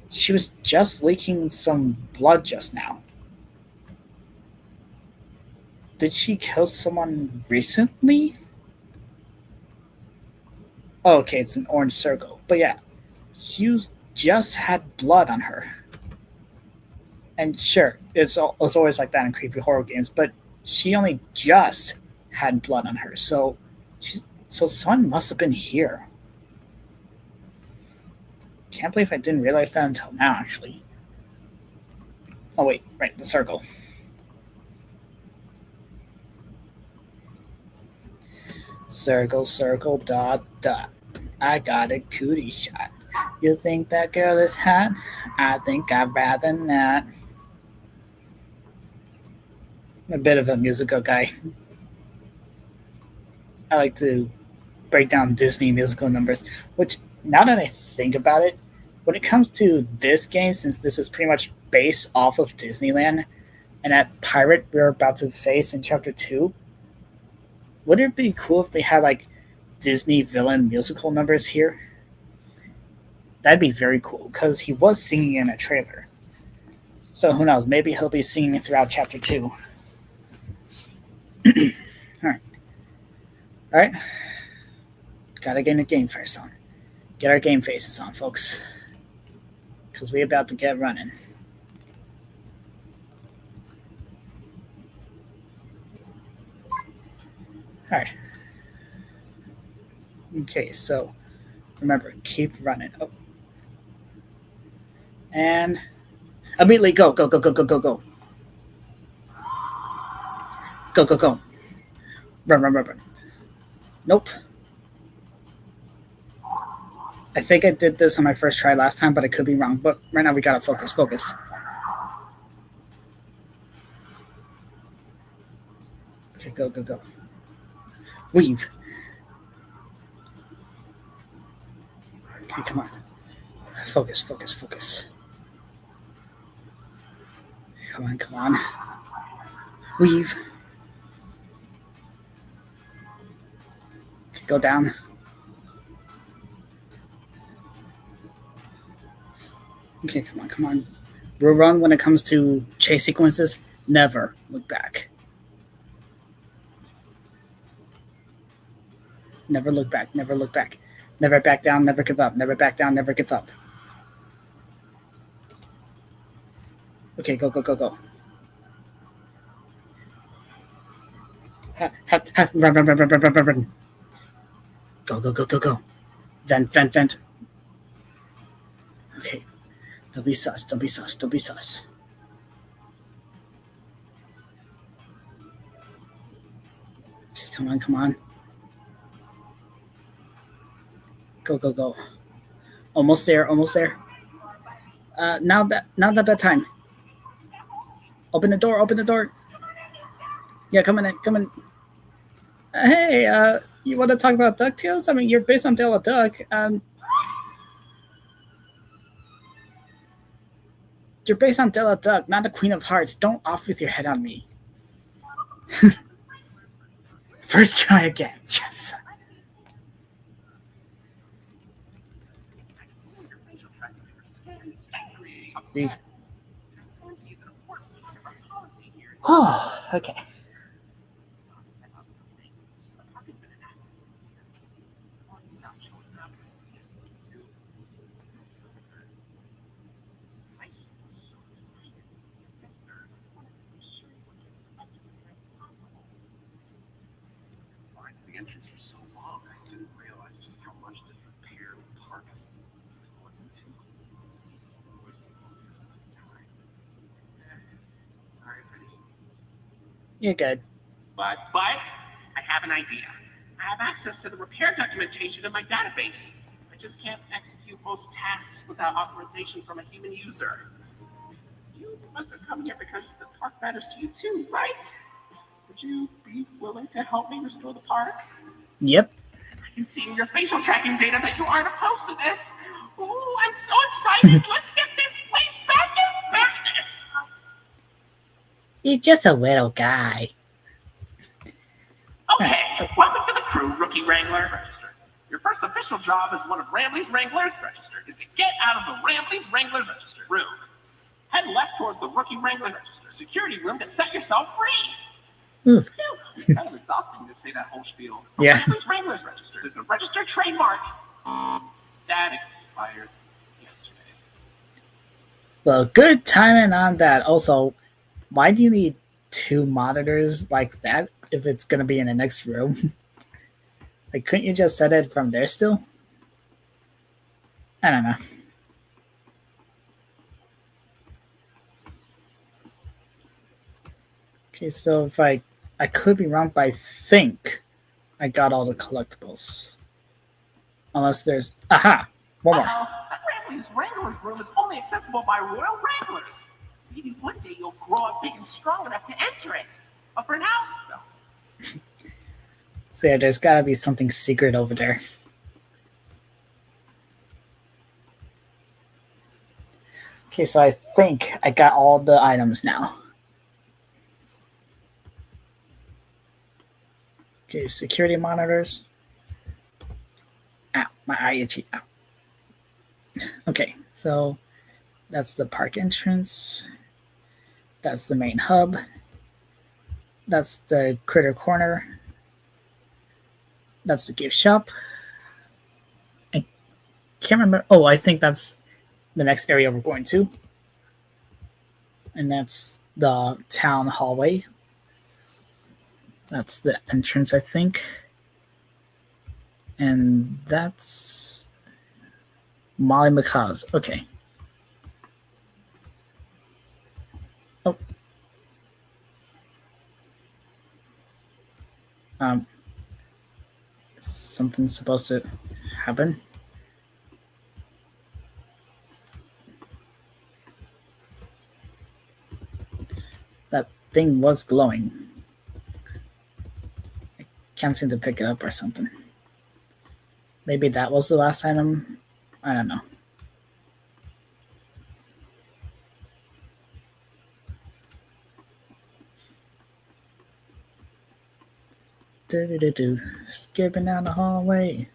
She was just leaking some blood just now. Did she kill someone recently? Oh, okay, it's an orange circle. But yeah, she just had blood on her. And sure, it's always like that in creepy horror games, but she only just had blood on her. So someone must have been here. Can't believe I didn't realize that until now, actually. Oh wait, right, the circle. Circle, circle, dot, dot. I got a cootie shot. You think that girl is hot? I think I'd rather not. I'm a bit of a musical guy. I like to break down Disney musical numbers, which, now that I think about it, when it comes to this game, since this is pretty much based off of Disneyland, and that pirate we're about to face in Chapter 2, would it be cool if they had, like, Disney villain musical numbers here? That'd be very cool, because he was singing in a trailer. So who knows, maybe he'll be singing throughout Chapter 2. Alright. Gotta get in the game face on. Get our game faces on, folks. Because we're about to get running. Alright. Okay, so remember, keep running. Oh. And immediately go, go, go, go, go, go, go. Go, go, go. Run, run, run, run. Nope. I think I did this on my first try last time, but I could be wrong. But right now we gotta focus, focus. Okay, go, go, go. Weave. Okay, come on. Focus, focus, focus. Come on, come on. Weave. Okay, go down. Okay, come on, come on. Rule run when it comes to chase sequences, never look back. Never look back, never look back. Never back down, never give up. Never back down, never give up. Okay, go, go, go, go. Run, run, run, run, run, run, run, run. Go, go, go, go, go. Vent, vent, vent. Okay. Don't be sus, don't be sus, don't be sus. Okay, come on, come on. Go, go, go. Almost there, almost there. Now the bad time. Open the door, open the door. Yeah, come in, come in. Hey, you want to talk about DuckTales? I mean, you're based on Della Duck. You're based on Della Duck, not the Queen of Hearts. Don't off with your head on me. First try again. Yes. These. Oh, okay. the entrance for so long, I didn't realize just how much disrepair the park has fallen into. Sorry for the. You're good. But I have an idea. I have access to the repair documentation in my database. I just can't execute most tasks without authorization from a human user. You must have come here because the park matters to you too, right? Would you be willing to help me restore the park? Yep. I can see in your facial tracking data that you aren't opposed to this. Ooh, I'm so excited. Let's get this place back in business. He's just a little guy. Okay, welcome to the crew, Rookie Wrangler. Register. Your first official job as one of Rambley's Wranglers, register, is to get out of the Rambley's Wranglers register room. Head left towards the Rookie Wrangler register security room to set yourself free. Phew, kind of exhausting to say that whole spiel. Yeah. Rambley's Wranglers register is a registered trademark that expired yesterday. Well, good timing on that. Also, why do you need 2 monitors like that if it's going to be in the next room? Like, couldn't you just set it from there still? I don't know. Okay, so if I could be wrong, but I think I got all the collectibles. Unless there's... Aha! One more. That Rambley's Wranglers room is only accessible by Royal Wranglers. Maybe one day you'll grow up big and strong enough to enter it. But for now, no. So yeah, there's gotta be something secret over there. Okay, so I think I got all the items now. Okay, security monitors. Ow, my eye itchy. Ow. Okay, so that's the park entrance. That's the main hub. That's the critter corner. That's the gift shop. I can't remember. Oh, I think that's the next area we're going to. And that's the town hallway. That's the entrance, I think. And that's Molly McCaw's. Okay. Oh. Something's supposed to happen. That thing was glowing. I can't seem to pick it up or something. Maybe that was the last item. I don't know. Skipping down the hallway.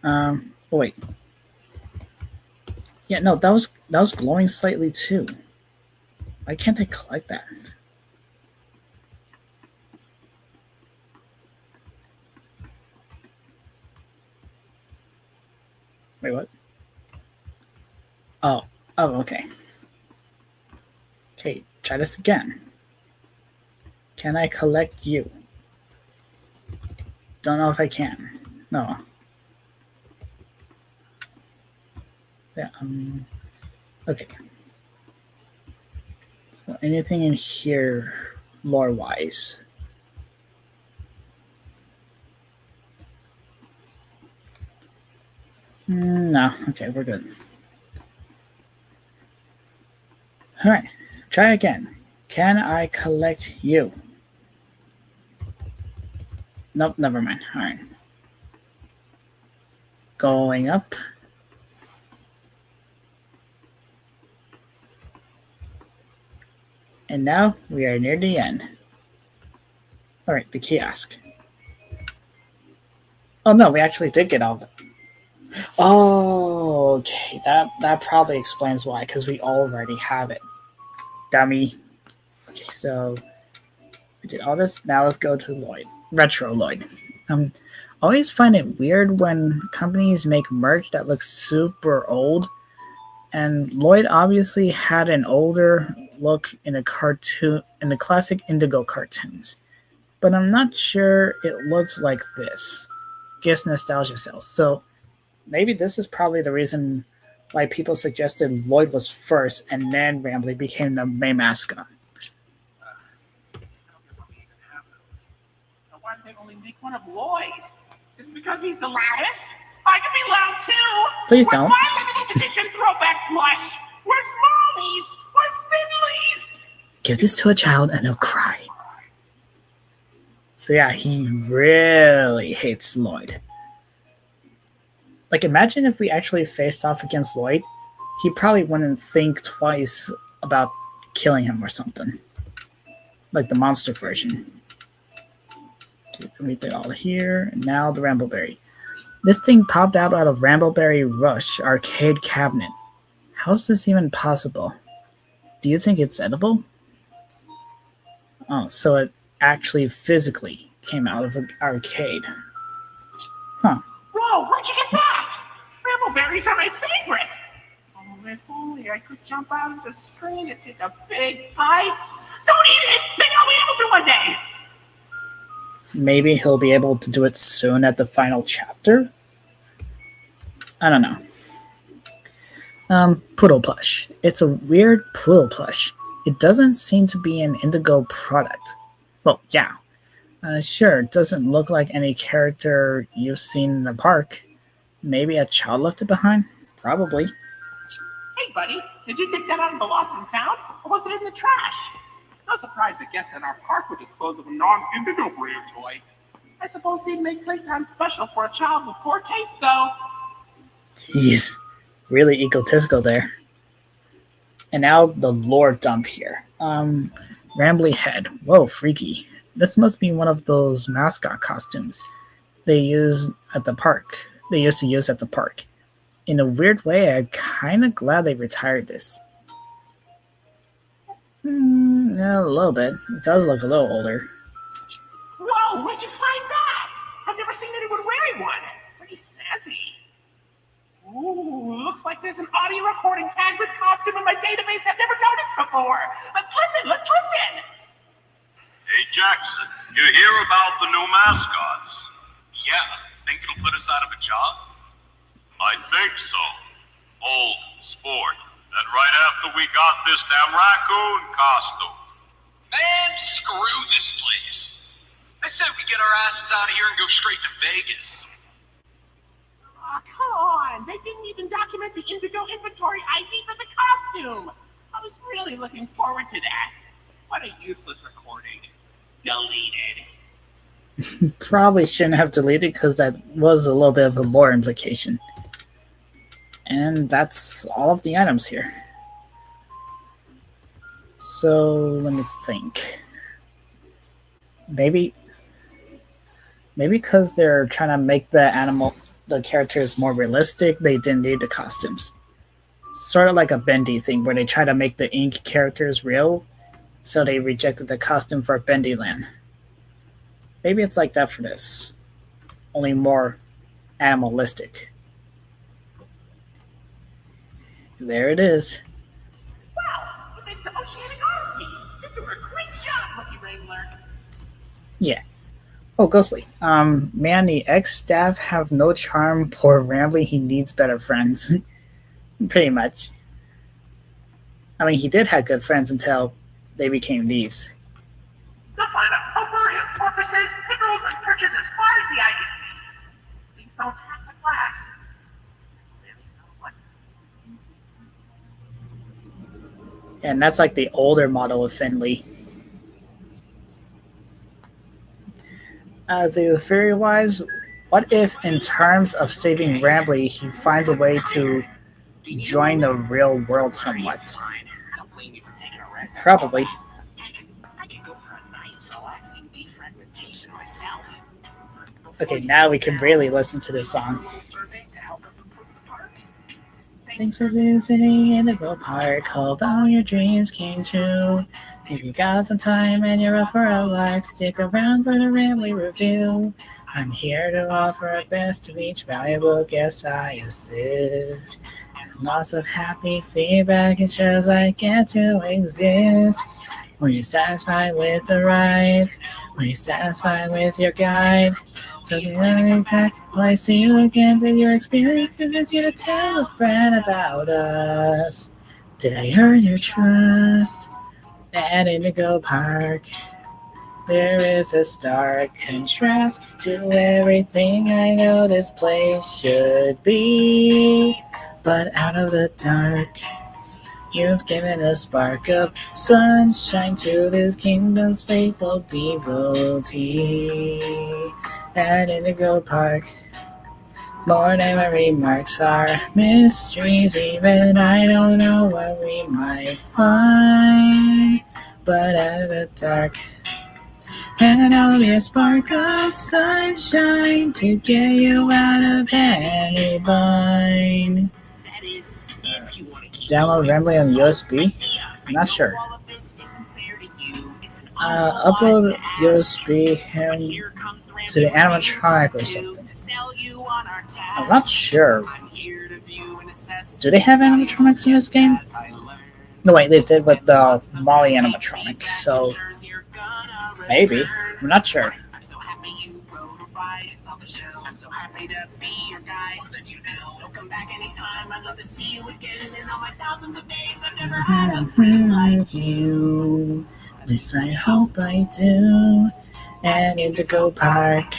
Oh wait. Yeah, no, that was glowing slightly too. Why can't I collect that? Wait, what? Oh, okay. Okay, try this again. Can I collect you? Don't know if I can. No. Yeah, okay. So anything in here lore-wise? No, okay, we're good. All right, try again. Can I collect you? Nope, never mind. All right. Going up. And now we are near the end. All right, the kiosk. Oh no, we actually did get all of it. Oh, okay. That probably explains why, because we already have it. Dummy. Okay, so we did all this. Now let's go to Lloyd. Retro Lloyd. I always find it weird when companies make merch that looks super old. And Lloyd obviously had an older look in the classic Indigo cartoons, but I'm not sure it looks like this. Gives nostalgia sales. So maybe this is probably the reason why people suggested Lloyd was first and then Rambley became the main mascot. Why did they only make one of Lloyd's? Is it because he's the loudest? I can be loud too. Please Where's don't. my limited edition throwback plush? Where's Mommy's? Where's Finley's? Give this to a child and he'll cry. So yeah, he really hates Lloyd. Like, imagine if we actually faced off against Lloyd, he probably wouldn't think twice about killing him or something. Like the monster version. Everything all here. And now the Rambleberry. This thing popped out of Rambleberry Rush arcade cabinet. How's this even possible? Do you think it's edible? Oh, so it actually physically came out of an arcade. Huh. Whoa, where'd you get that? Rambleberries are my favorite. Oh, if only I could jump out of the screen and take a big bite. Don't eat it! Maybe I'll be able to one day. Maybe he'll be able to do it soon at the final chapter? I don't know. Poodle plush. It's a weird poodle plush. It doesn't seem to be an Indigo product. Well, yeah. Sure, it doesn't look like any character you've seen in the park. Maybe a child left it behind? Probably. Hey, buddy, did you take that out of the lost and found? Or was it in the trash? No surprise, I guess, that our park would dispose of a non-Indigo brand toy. I suppose he'd make playtime special for a child with poor taste, though. Jeez, really egotistical there. And now the lore dump here. Rambly head. Whoa, freaky. This must be one of those mascot costumes they use at the park. They used to use at the park. In a weird way, I'm kind of glad they retired this. Yeah, a little bit. It does look a little older. Whoa, where'd you find that? I've never seen anyone wearing one. Pretty snazzy. Ooh, looks like there's an audio recording tag with costume in my database I've never noticed before. Let's listen. Hey, Jackson, you hear about the new mascots? Yeah, think it'll put us out of a job? I think so. Old sport. And right after we got this damn raccoon costume. Man, screw this place. I said we get our asses out of here and go straight to Vegas. Oh, come on. They didn't even document the Indigo inventory ID for the costume. I was really looking forward to that. What a useless recording. Deleted. Probably shouldn't have deleted because that was a little bit of a lore implication. And that's all of the items here. So let me think. Maybe because they're trying to make the characters more realistic, they didn't need the costumes. Sort of like a Bendy thing where they try to make the ink characters real, so they rejected the costume for Bendy Land. Maybe it's like that for this, only more animalistic. There it is. Wow, you made the Oceanic Odyssey. You did a great job, Rookie Wrangler. Yeah. Oh, Ghostly. Man, the ex-staff have no charm. Poor Rambly, he needs better friends. Pretty much. I mean, he did have good friends until they became these. You'll find a poker and porpoises, pickles, and perches as far as the eye can see. Please don't tap the glass. And that's like the older model of Finley. The theory-wise, what if in terms of saving Rambly, he finds a way to join the real world somewhat? I don't blame you for taking a rest. Probably. I can go for a nice, relaxing defragmentation myself. Okay, now we can really listen to this song. Survey to help us improve the park. Thanks for visiting Indigo Park. Hope all your dreams came true. If you got some time and you're up for a lark, stick around for the Rambly review. I'm here to offer a best to each valuable guest I assist. Lots of happy feedback, it shows I get to exist. Were you satisfied with the rides? Were you satisfied with your guide? So the enemy pack, will I see you again? Did your experience convince you to tell a friend about us? Did I earn your trust? At Indigo Park, there is a stark contrast to everything I know this place should be. But out of the dark, you've given a spark of sunshine to this kingdom's faithful devotee. At Indigo Park, more than my remarks are mysteries. Even I don't know what we might find. But out of the dark, and I'll be a spark of sunshine to get you out of any bind. That is, if you want to keep Download Rambling on USB? I'm not sure. all of this isn't fair to you. It's an Upload USB him Here comes the to the rambling animatronic or to something. sell you on our task. I'm not sure. I'm here to view and assess Do they have animatronics in this game? as I learn. No, wait, they did with the Molly animatronic, so maybe. I'm not sure. I'm so happy you rode a ride. It's on the show. I'm so happy to be your guy. That you know. So come back anytime. I'd love to see you again. In all my thousands of days, I've never had a friend like you. At least I hope I do. At Indigo Park,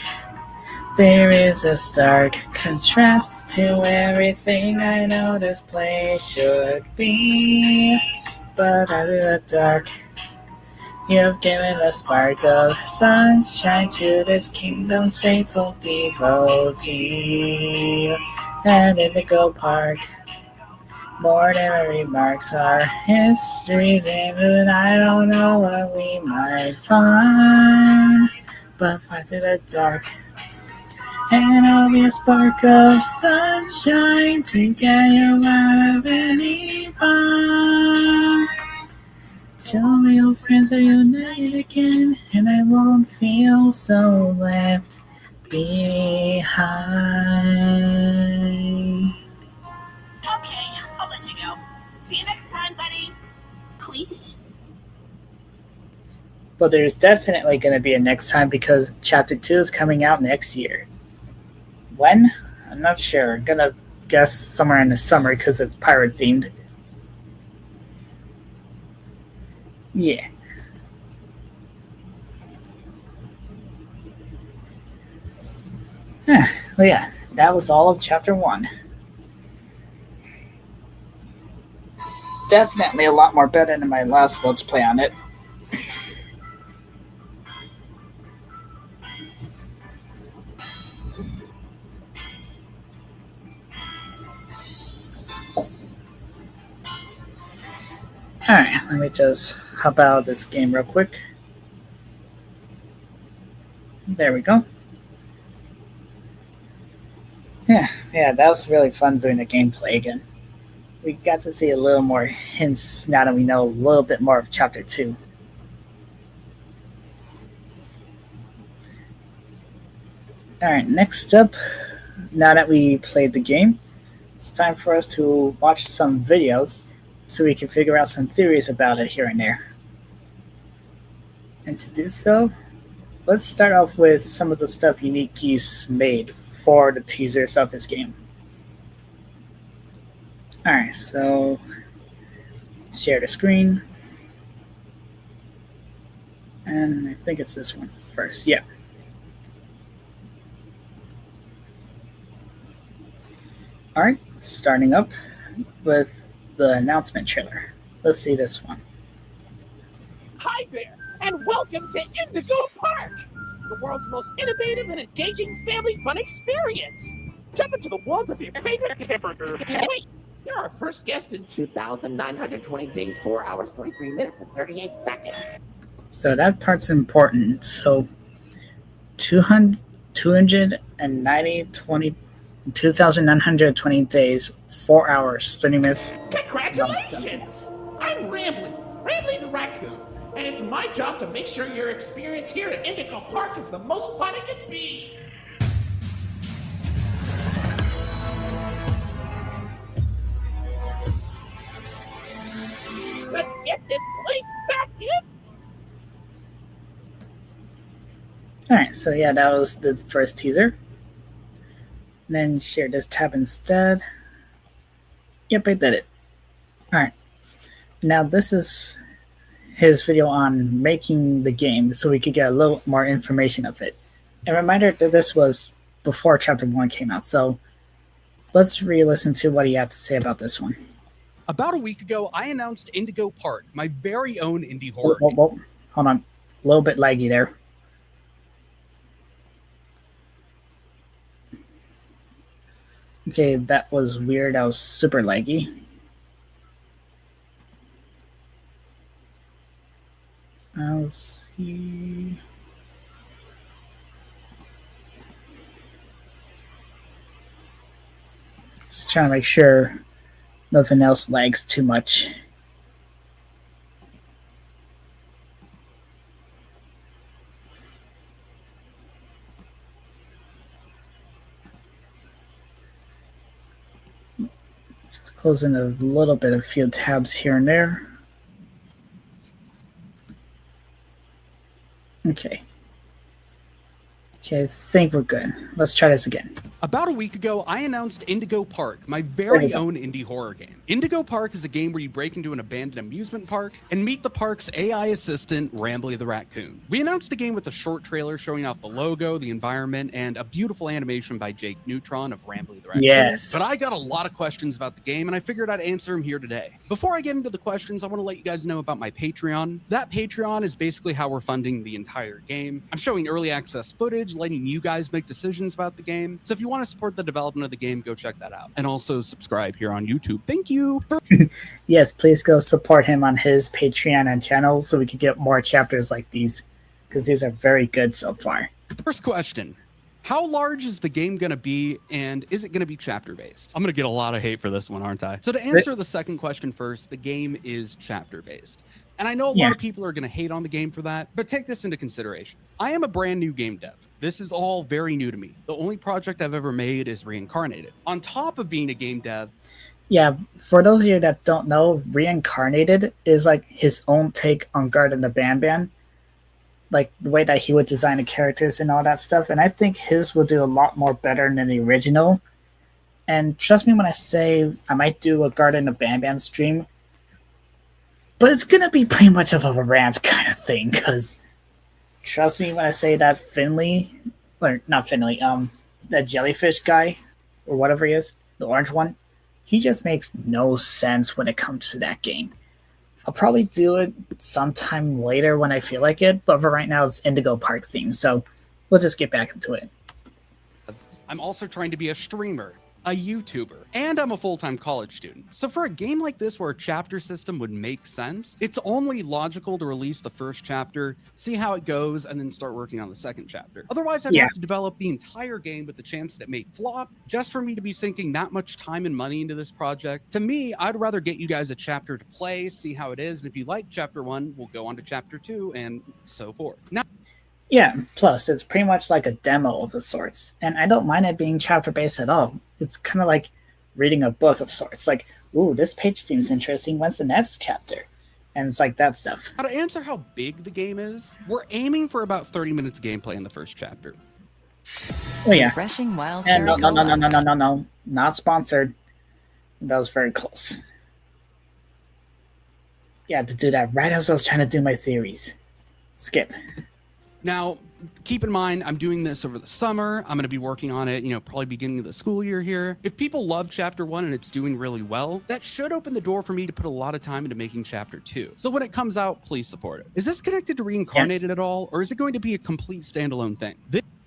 there is a stark contrast to everything I know this place should be. But out of the dark, you've given a spark of sunshine to this kingdom's faithful devotee. At Indigo Park, more than my remarks are histories, and I don't know what we might find. But fight through the dark, and I'll be a spark of sunshine to get you out of any bind. Tell me your friends are united again, and I won't feel so left behind. Okay, I'll let you go. See you next time, buddy. Please. But there's definitely going to be a next time because Chapter 2 is coming out next year. When? I'm not sure. I'm going to guess somewhere in the summer because it's pirate themed. Yeah. Well, yeah, that was all of Chapter 1. Definitely a lot more better than my last Let's Play on it. Alright, let me just hop out of this game real quick. There we go. Yeah, that was really fun doing the gameplay again. We got to see a little more hints now that we know a little bit more of Chapter 2. Alright, next up, now that we played the game, it's time for us to watch some videos so we can figure out some theories about it here and there. And to do so, let's start off with some of the stuff Unique Geese made for the teasers of this game. Alright, so share the screen. And I think it's this one first. Yeah. Alright, starting up with the announcement trailer. Let's see this one. Hi there, and welcome to Indigo Park, the world's most innovative and engaging family fun experience. Jump into the world of your favorite hamburger. Wait, you're our first guest in 2,920 days, 4 hours, 23 minutes, and 38 seconds. So that part's important. So 2,920 days, 4 hours, 30 minutes. Congratulations! I'm Rambly the raccoon, and it's my job to make sure your experience here at Indigo Park is the most fun it can be. Alright, so yeah, that was the first teaser. And then share this tab instead. Yep, I did it. Alright. Now this is his video on making the game so we could get a little more information of it. A reminder that this was before Chapter 1 came out, so let's re-listen to what he had to say about this one. About a week ago, I announced Indigo Park, my very own indie horror game. Hold on. A little bit laggy there. Okay, that was weird. That was super laggy. Let's see. Just trying to make sure nothing else lags too much. Just closing a little bit, a few tabs here and there. Okay. Okay, I think we're good. Let's try this again. About a week ago, I announced Indigo Park, my very own indie horror game. Indigo Park is a game where you break into an abandoned amusement park and meet the park's AI assistant, Rambly the Raccoon. We announced the game with a short trailer showing off the logo, the environment, and a beautiful animation by Jake Neutron of Rambly the Raccoon. Yes. But I got a lot of questions about the game, and I figured I'd answer them here today. Before I get into the questions, I want to let you guys know about my Patreon. That Patreon is basically how we're funding the entire game. I'm showing early access footage, letting you guys make decisions about the game. So if you want to support the development of the game, go check that out. And also subscribe here on YouTube. Thank you. Yes, please go support him on his Patreon and channel so we can get more chapters like these, because these are very good so far. First question. How large is the game going to be, and is it going to be chapter-based? I'm going to get a lot of hate for this one, aren't I? So to answer the second question first, the game is chapter-based. And I know a lot of people are going to hate on the game for that, but take this into consideration. I am a brand new game dev. This is all very new to me. The only project I've ever made is Reincarnated. On top of being a game dev... Yeah, for those of you that don't know, Reincarnated is like his own take on Garden the Banban. Like the way that he would design the characters and all that stuff. And I think his will do a lot more better than the original. And trust me when I say I might do a Garden of Banban stream. But it's going to be pretty much of a rant kind of thing. Because trust me when I say that Finley, or not Finley, that jellyfish guy, or whatever he is, the orange one, he just makes no sense when it comes to that game. I'll probably do it sometime later when I feel like it, but for right now it's Indigo Park theme, so we'll just get back into it. I'm also trying to be a streamer, a YouTuber, and I'm a full-time college student. So for a game like this where a chapter system would make sense, it's only logical to release the first chapter, see how it goes, and then start working on the second chapter. Otherwise, I'd have to develop the entire game with the chance that it may flop, just for me to be sinking that much time and money into this project. To me, I'd rather get you guys a chapter to play, see how it is, and if you like chapter 1, we'll go on to chapter 2, and so forth. Now, yeah, plus it's pretty much like a demo of the sorts, and I don't mind it being chapter-based at all. It's kind of like reading a book of sorts. Like, ooh, this page seems interesting. When's the next chapter? And it's like that stuff. Now to answer how big the game is, we're aiming for about 30 minutes of gameplay in the first chapter. Oh yeah. Refreshing wild And no. Not sponsored. That was very close. Yeah, to do that right as I was trying to do my theories. Skip. Now, keep in mind, I'm doing this over the summer. I'm going to be working on it, probably beginning of the school year here. If people love chapter 1 and it's doing really well, that should open the door for me to put a lot of time into making chapter 2. So when it comes out, please support it. Is this connected to Reincarnated at all, or is it going to be a complete standalone thing?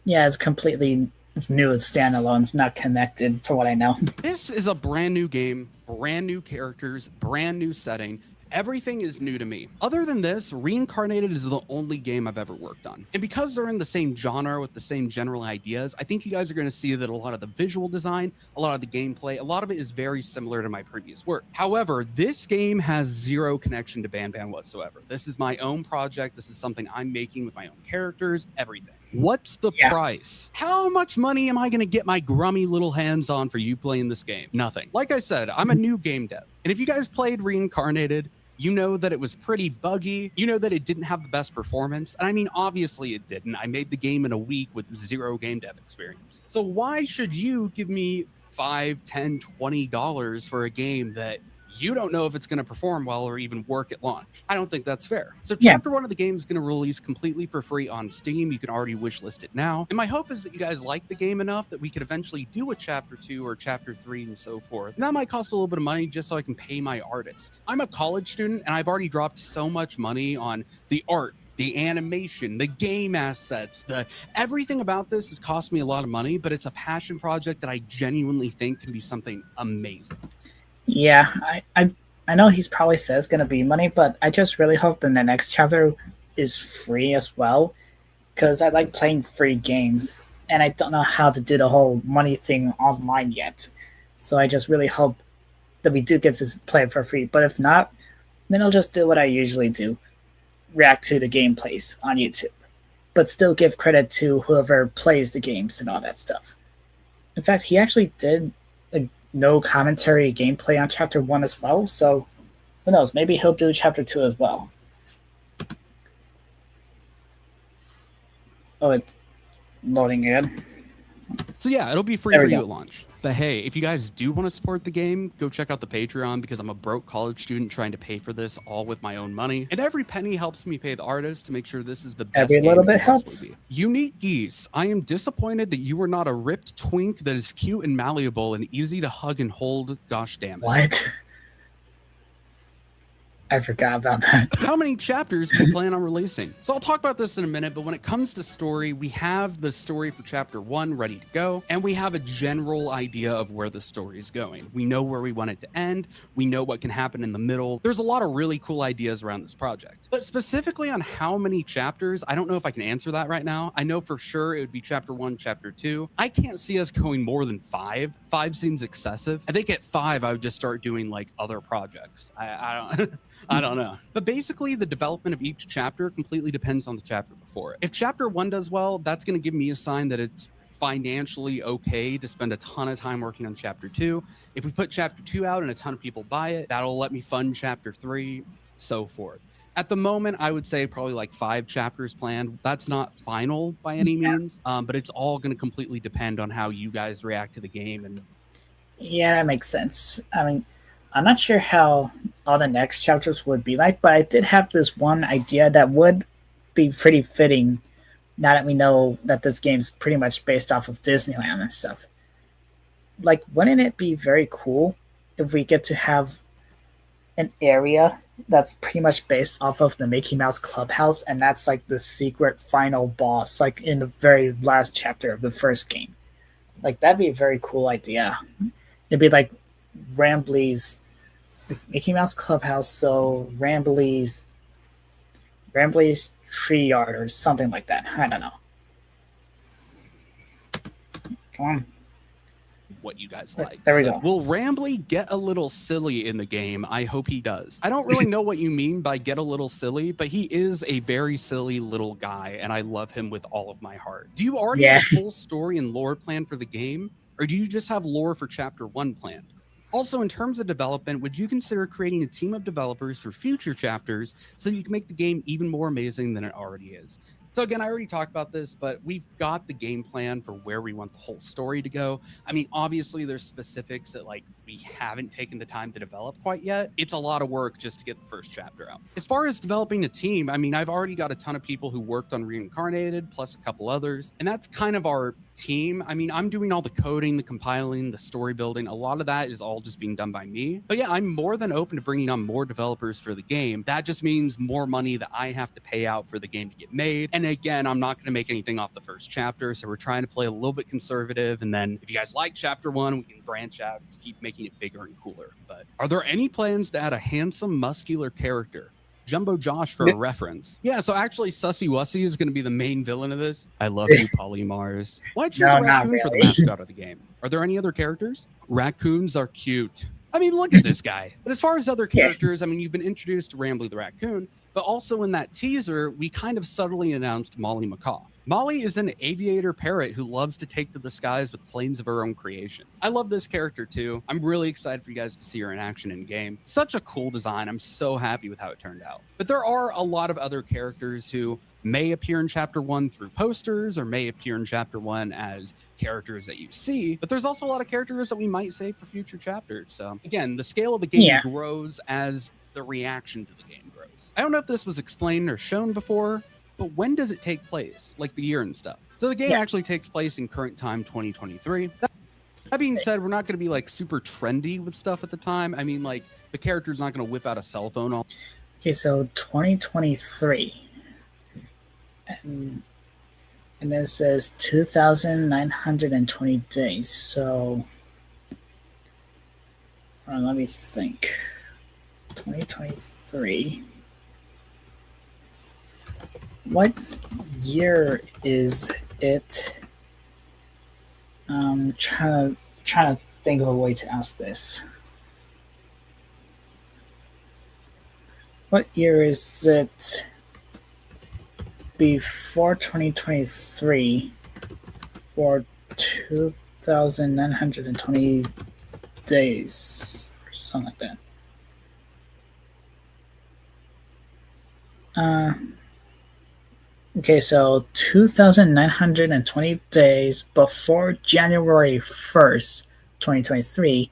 Yeah, it's completely new. It's standalone. It's not connected, for what I know. This is a brand new game, brand new characters, brand new setting. Everything is new to me. Other than this, Reincarnated is the only game I've ever worked on. And because they're in the same genre with the same general ideas, I think you guys are going to see that a lot of the visual design, a lot of the gameplay, a lot of it is very similar to my previous work. However, this game has zero connection to Banban whatsoever. This is my own project. This is something I'm making with my own characters, everything. What's the price? How much money am I going to get my grummy little hands on for you playing this game? Nothing. Like I said, I'm a new game dev. And if you guys played Reincarnated, You know that it was pretty buggy. You know that it didn't have the best performance. And I mean, obviously it didn't. I made the game in a week with 0 game dev experience. So why should you give me $5, $10, $20 for a game that you don't know if it's going to perform well or even work at launch? I don't think that's fair. So Yeah. chapter 1 of the game is going to release completely for free on Steam. You can already wishlist it now. And my hope is that you guys like the game enough that we could eventually do a chapter 2 or chapter 3 and so forth. And that might cost a little bit of money just so I can pay my artist. I'm a college student and I've already dropped so much money on the art, the animation, the game assets, everything about this has cost me a lot of money, but it's a passion project that I genuinely think can be something amazing. Yeah, I know he's probably says going to be money, but I just really hope that the next chapter is free as well, because I like playing free games, and I don't know how to do the whole money thing online yet. So I just really hope that we do get to play it for free. But if not, then I'll just do what I usually do, react to the gameplays on YouTube, but still give credit to whoever plays the games and all that stuff. In fact, he actually did a no commentary gameplay on chapter 1 as well, so who knows, maybe he'll do chapter 2 as well. Oh, it's loading again. So yeah, it'll be free for you at launch. But hey, if you guys do want to support the game, go check out the Patreon, because I'm a broke college student trying to pay for this all with my own money. And every penny helps me pay the artist to make sure this is the best Every game little it bit can possibly helps. be. Unique Geese, I am disappointed that you are not a ripped twink that is cute and malleable and easy to hug and hold. Gosh damn it. What? I forgot about that. How many chapters do you plan on releasing? So I'll talk about this in a minute, but when it comes to story, we have the story for chapter 1 ready to go, and we have a general idea of where the story is going. We know where we want it to end. We know what can happen in the middle. There's a lot of really cool ideas around this project. But specifically on how many chapters, I don't know if I can answer that right now. I know for sure it would be chapter 1, chapter 2. I can't see us going more than 5. 5 seems excessive. I think at 5, I would just start doing like other projects. I don't I don't know. But basically, the development of each chapter completely depends on the chapter before it. If chapter 1 does well, that's going to give me a sign that it's financially okay to spend a ton of time working on chapter 2. If we put chapter 2 out and a ton of people buy it, that'll let me fund chapter 3, so forth. At the moment, I would say probably like 5 chapters planned. That's not final by any means, but it's all going to completely depend on how you guys react to the game. And Yeah, that makes sense. I mean, I'm not sure how all the next chapters would be like, but I did have this one idea that would be pretty fitting now that we know that this game's pretty much based off of Disneyland and stuff. Like, wouldn't it be very cool if we get to have an area that's pretty much based off of the Mickey Mouse Clubhouse, and that's like the secret final boss, like in the very last chapter of the first game? Like, that'd be a very cool idea. It'd be like Rambley's Mickey Mouse Clubhouse, so Rambley's Tree Yard or something like that. I don't know. Come on. what you guys like. There we go. Will Rambley get a little silly in the game? I hope he does. I don't really know what you mean by get a little silly, but he is a very silly little guy, and I love him with all of my heart. Do you already have a full story and lore planned for the game, or do you just have lore for Chapter 1 planned? Also, in terms of development, would you consider creating a team of developers for future chapters so you can make the game even more amazing than it already is? So again, I already talked about this, but we've got the game plan for where we want the whole story to go. I mean, obviously there's specifics that like we haven't taken the time to develop quite yet. It's a lot of work just to get the first chapter out. As far as developing a team, I mean, I've already got a ton of people who worked on Reincarnated, plus a couple others, and that's kind of our team. I mean, I'm doing all the coding, the compiling, the story building. A lot of that is all just being done by me. But yeah, I'm more than open to bringing on more developers for the game. That just means more money that I have to pay out for the game to get made. And again, I'm not going to make anything off the first chapter. So we're trying to play a little bit conservative. And then if you guys like Chapter 1, we can branch out and keep making it bigger and cooler. But are there any plans to add a handsome, muscular character? Jumbo Josh for a reference. Yeah, so actually Sussy Wussy is going to be the main villain of this. I love you, Polly Mars. Why choose a raccoon for the mascot of the game? Are there any other characters? Raccoons are cute. I mean, look at this guy. But as far as other characters, I mean, you've been introduced to Rambley the raccoon. But also in that teaser, we kind of subtly announced Molly McCaw. Molly is an aviator parrot who loves to take to the skies with planes of her own creation. I love this character too. I'm really excited for you guys to see her in action in game. Such a cool design. I'm so happy with how it turned out. But there are a lot of other characters who may appear in Chapter 1 through posters or may appear in Chapter 1 as characters that you see. But there's also a lot of characters that we might save for future chapters. So again, the scale of the game grows as the reaction to the game grows. I don't know if this was explained or shown before, but when does it take place? Like the year and stuff. So the game actually takes place in current time 2023. That being said, we're not going to be like super trendy with stuff at the time. I mean, like the character's not going to whip out a cell phone. Okay, so 2023. And it says 2,920 days. So let me think. 2023. What year is it? Trying to think of a way to ask this. What year is it before 2023 for 2,920 days or something like that? Okay, so 2,920 days before January 1st, 2023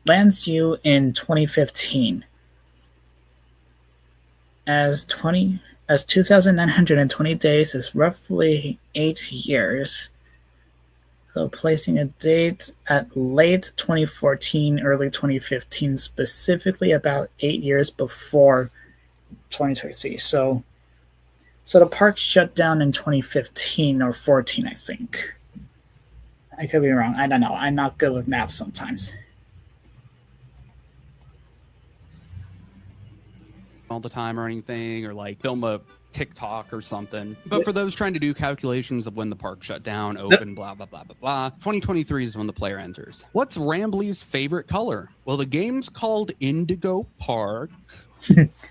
lands you in 2015. As 2,920 days is roughly 8 years. So placing a date at late 2014, early 2015, specifically about 8 years before 2023. So the park shut down in 2015 or 14, I think. I could be wrong. I don't know. I'm not good with math sometimes. All the time or anything, or like film a TikTok or something. But for those trying to do calculations of when the park shut down, open, blah, blah, blah, blah, blah, 2023 is when the player enters. What's Rambley's favorite color? Well, the game's called Indigo Park.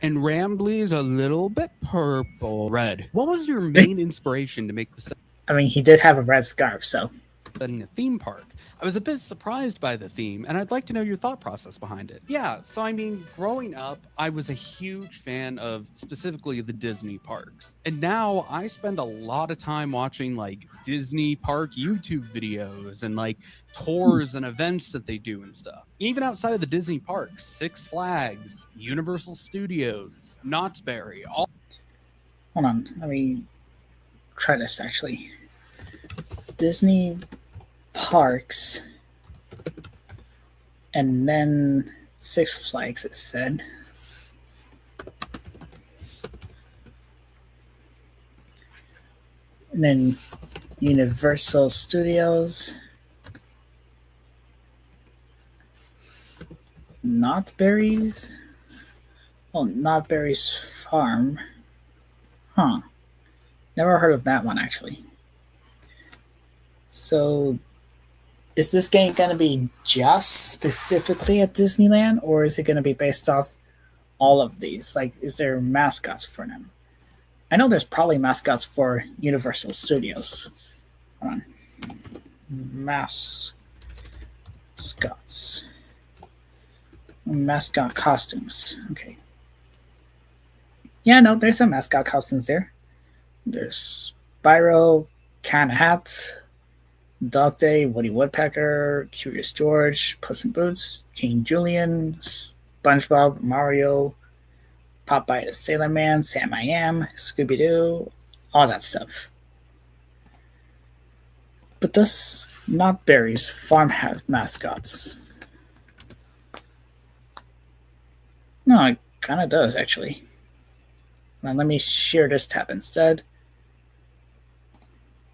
And Rambley's a little bit purple. Red. What was your main inspiration to make the I mean, he did have a red scarf, so. Setting a theme park? I was a bit surprised by the theme, and I'd like to know your thought process behind it. Yeah, so I mean, growing up, I was a huge fan of specifically the Disney parks. And now I spend a lot of time watching like Disney park YouTube videos and like tours and events that they do and stuff. Even outside of the Disney parks, Six Flags, Universal Studios, Knott's Berry, all. Hold on, let me try this actually. Disney parks and then Six Flags, it said. And then Universal Studios. Knott's Berry's? Oh, Knott's Berry's Farm. Huh. Never heard of that one, actually. So, is this game going to be just specifically at Disneyland, or is it going to be based off all of these? Like, is there mascots for them? I know there's probably mascots for Universal Studios. Hold on. Mascots. Mascot costumes. Okay. Yeah, no, there's some mascot costumes there. There's Spyro, Cat Hat, Dog Day, Woody Woodpecker, Curious George, Puss in Boots, King Julian, SpongeBob, Mario, Popeye the Sailor Man, Sam I Am, Scooby-Doo, all that stuff. But does Knott's Berry's Farm have mascots? No, it kind of does, actually. Now, let me share this tab instead.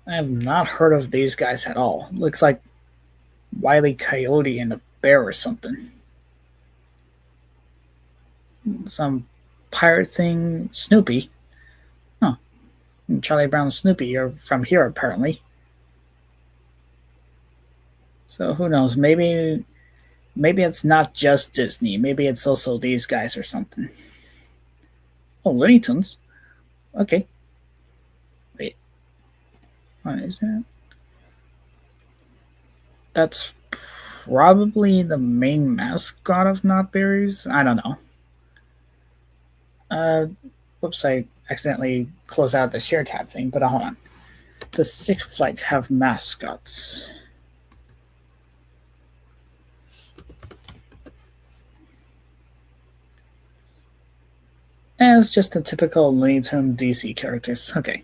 I have not heard of these guys at all. Looks like Wile E. Coyote and a bear or something. Some pirate thing. Snoopy. Huh. And Charlie Brown and Snoopy are from here, apparently. So who knows? Maybe it's not just Disney. Maybe it's also these guys or something. Oh, Looney Tunes. Okay. Wait. What is that? That's probably the main mascot of Knotberries. I don't know. Uh, whoops! I accidentally closed out the share tab thing. But hold on. Does Six Flags have mascots? It's just the typical Looney Tunes DC characters. Okay.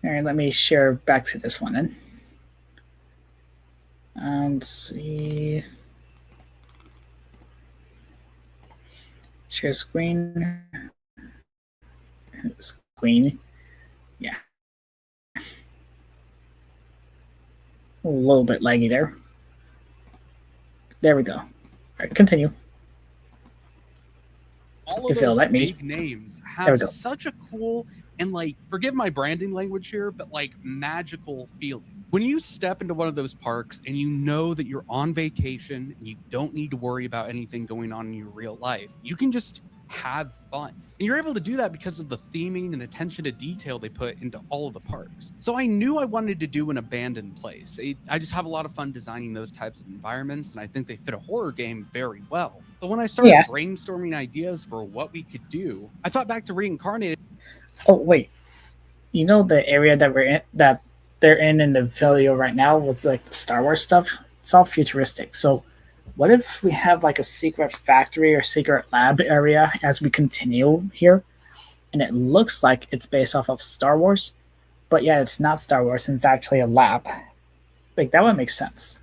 Alright, let me share back to this one then. Let's see. Share screen. Screen. Yeah. A little bit laggy there. There we go. Alright, continue. All of If you'll those let me. big names There we have go. such a cool and, like, forgive my branding language here, but like magical feeling. When you step into one of those parks and you know that you're on vacation and you don't need to worry about anything going on in your real life, you can just have fun. And you're able to do that because of the theming and attention to detail they put into all of the parks. So I knew I wanted to do an abandoned place. I just have a lot of fun designing those types of environments, and I think they fit a horror game very well. So when I started brainstorming ideas for what we could do, I thought back to Reincarnated. Oh wait, you know the area that they're in the video right now with like the Star Wars stuff. It's all futuristic. So, what if we have like a secret factory or secret lab area as we continue here, and it looks like it's based off of Star Wars, but yeah, it's not Star Wars. And it's actually a lab. Like that would make sense.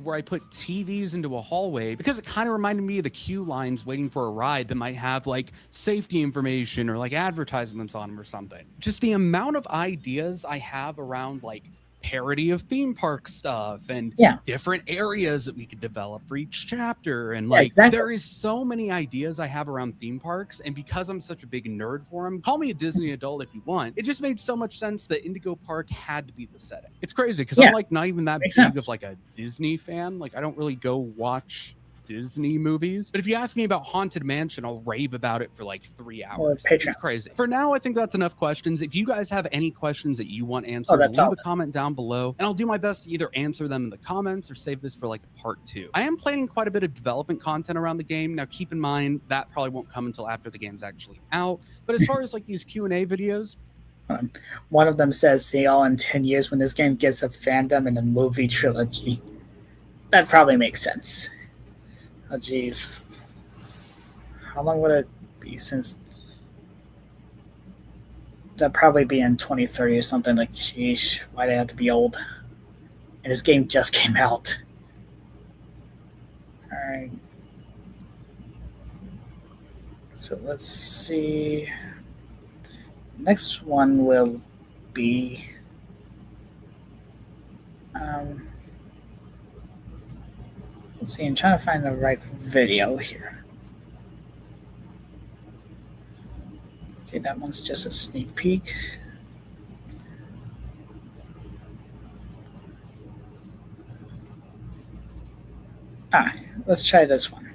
Where I put TVs into a hallway because it kind of reminded me of the queue lines waiting for a ride that might have like safety information or like advertisements on them or something. Just the amount of ideas I have around like parody of theme park stuff and different areas that we could develop for each chapter. And like, there is so many ideas I have around theme parks. And because I'm such a big nerd for them, call me a Disney adult if you want. It just made so much sense that Indigo Park had to be the setting. It's crazy because I'm like not even that big of like a Disney fan. Like I don't really go watch Disney movies, but if you ask me about Haunted Mansion, I'll rave about it for like 3 hours. It's crazy. For now, I think that's enough questions. If you guys have any questions that you want answered, leave a comment down below, and I'll do my best to either answer them in the comments or save this for like a part 2. I am planning quite a bit of development content around the game. Now, keep in mind that probably won't come until after the game's actually out. But as far as like these Q&A videos, one of them says, "See y'all in 10 years when this game gets a fandom and a movie trilogy." That probably makes sense. Oh, geez. How long would it be since... That'd probably be in 2030 or something. Like, sheesh, why'd I have to be old? And this game just came out. Alright. So let's see. Next one will be... let's see, I'm trying to find the right video here. Okay, that one's just a sneak peek. Let's try this one.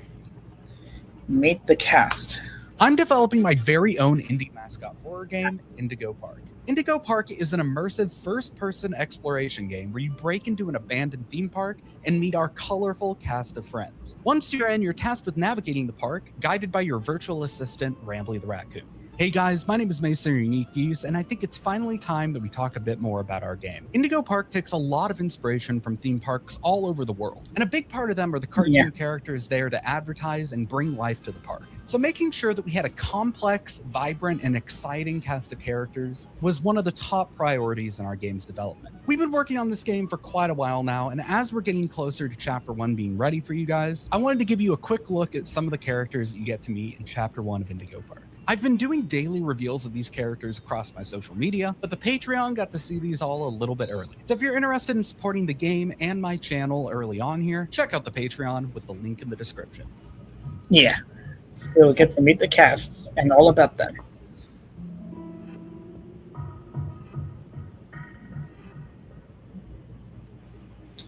Meet the cast. I'm developing my very own indie mascot horror game, Indigo Park. Indigo Park is an immersive first-person exploration game where you break into an abandoned theme park and meet our colorful cast of friends. Once you're in, you're tasked with navigating the park, guided by your virtual assistant, Rambly the Raccoon. Hey guys, my name is Mason Unikis, and I think it's finally time that we talk a bit more about our game. Indigo Park takes a lot of inspiration from theme parks all over the world, and a big part of them are the cartoon characters there to advertise and bring life to the park. So making sure that we had a complex, vibrant, and exciting cast of characters was one of the top priorities in our game's development. We've been working on this game for quite a while now, and as we're getting closer to Chapter 1 being ready for you guys, I wanted to give you a quick look at some of the characters that you get to meet in Chapter 1 of Indigo Park. I've been doing daily reveals of these characters across my social media, but the Patreon got to see these all a little bit early. So if you're interested in supporting the game and my channel early on here, check out the Patreon with the link in the description. Yeah, so we'll get to meet the cast and all about them.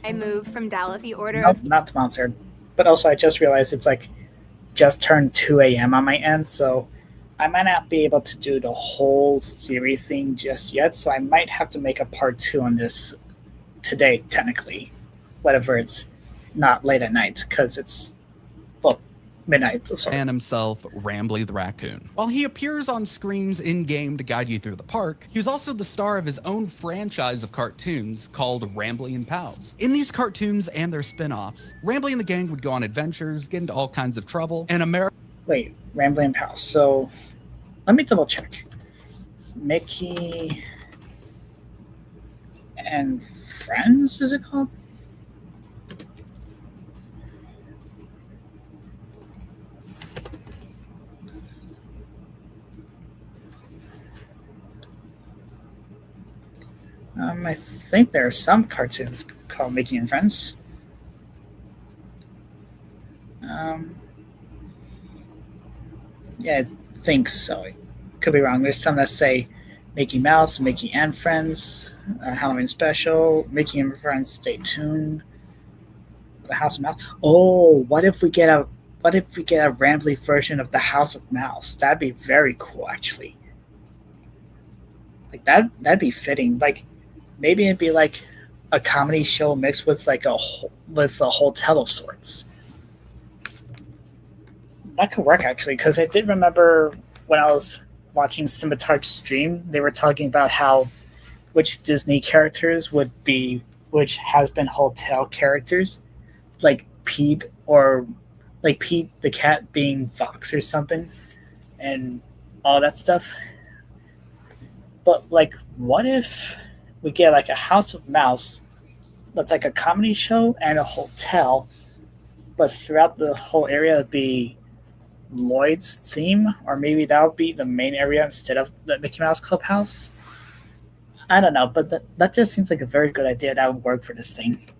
I moved from Dallas. The order Nope, not sponsored. But also I just realized it's like just turned 2 a.m. on my end, so I might not be able to do the whole theory thing just yet. So I might have to make a part 2 on this today, technically, whatever it's not late at night because it's well midnight. So sorry. And himself, Rambly the Raccoon. While he appears on screens in-game to guide you through the park, he was also the star of his own franchise of cartoons called Rambly and Pals. In these cartoons and their spin-offs, Rambly and the gang would go on adventures, get into all kinds of trouble, and Wait, Rambly and Pals. So let me double check. Mickey and Friends, is it called? I think there are some cartoons called Mickey and Friends. Yeah, I think so. Could be wrong. There's some that say Mickey Mouse, Mickey and Friends, Halloween Special, Mickey and Friends, Stay Tuned, The House of Mouse. Oh, what if we get a Rambly version of The House of Mouse? That'd be very cool, actually. Like that'd be fitting. Like maybe it'd be like a comedy show mixed with like a hotel of sorts. That could work actually, because I did remember when I was watching Scimitar's stream, they were talking about how which Disney characters would be which has been hotel characters, like Pete the cat being Fox or something, and all that stuff. But like, what if we get like a House of Mouse that's like a comedy show and a hotel, but throughout the whole area it'd be Lloyd's theme, or maybe that would be the main area instead of the Mickey Mouse Clubhouse. I don't know, but that just seems like a very good idea that would work for this thing.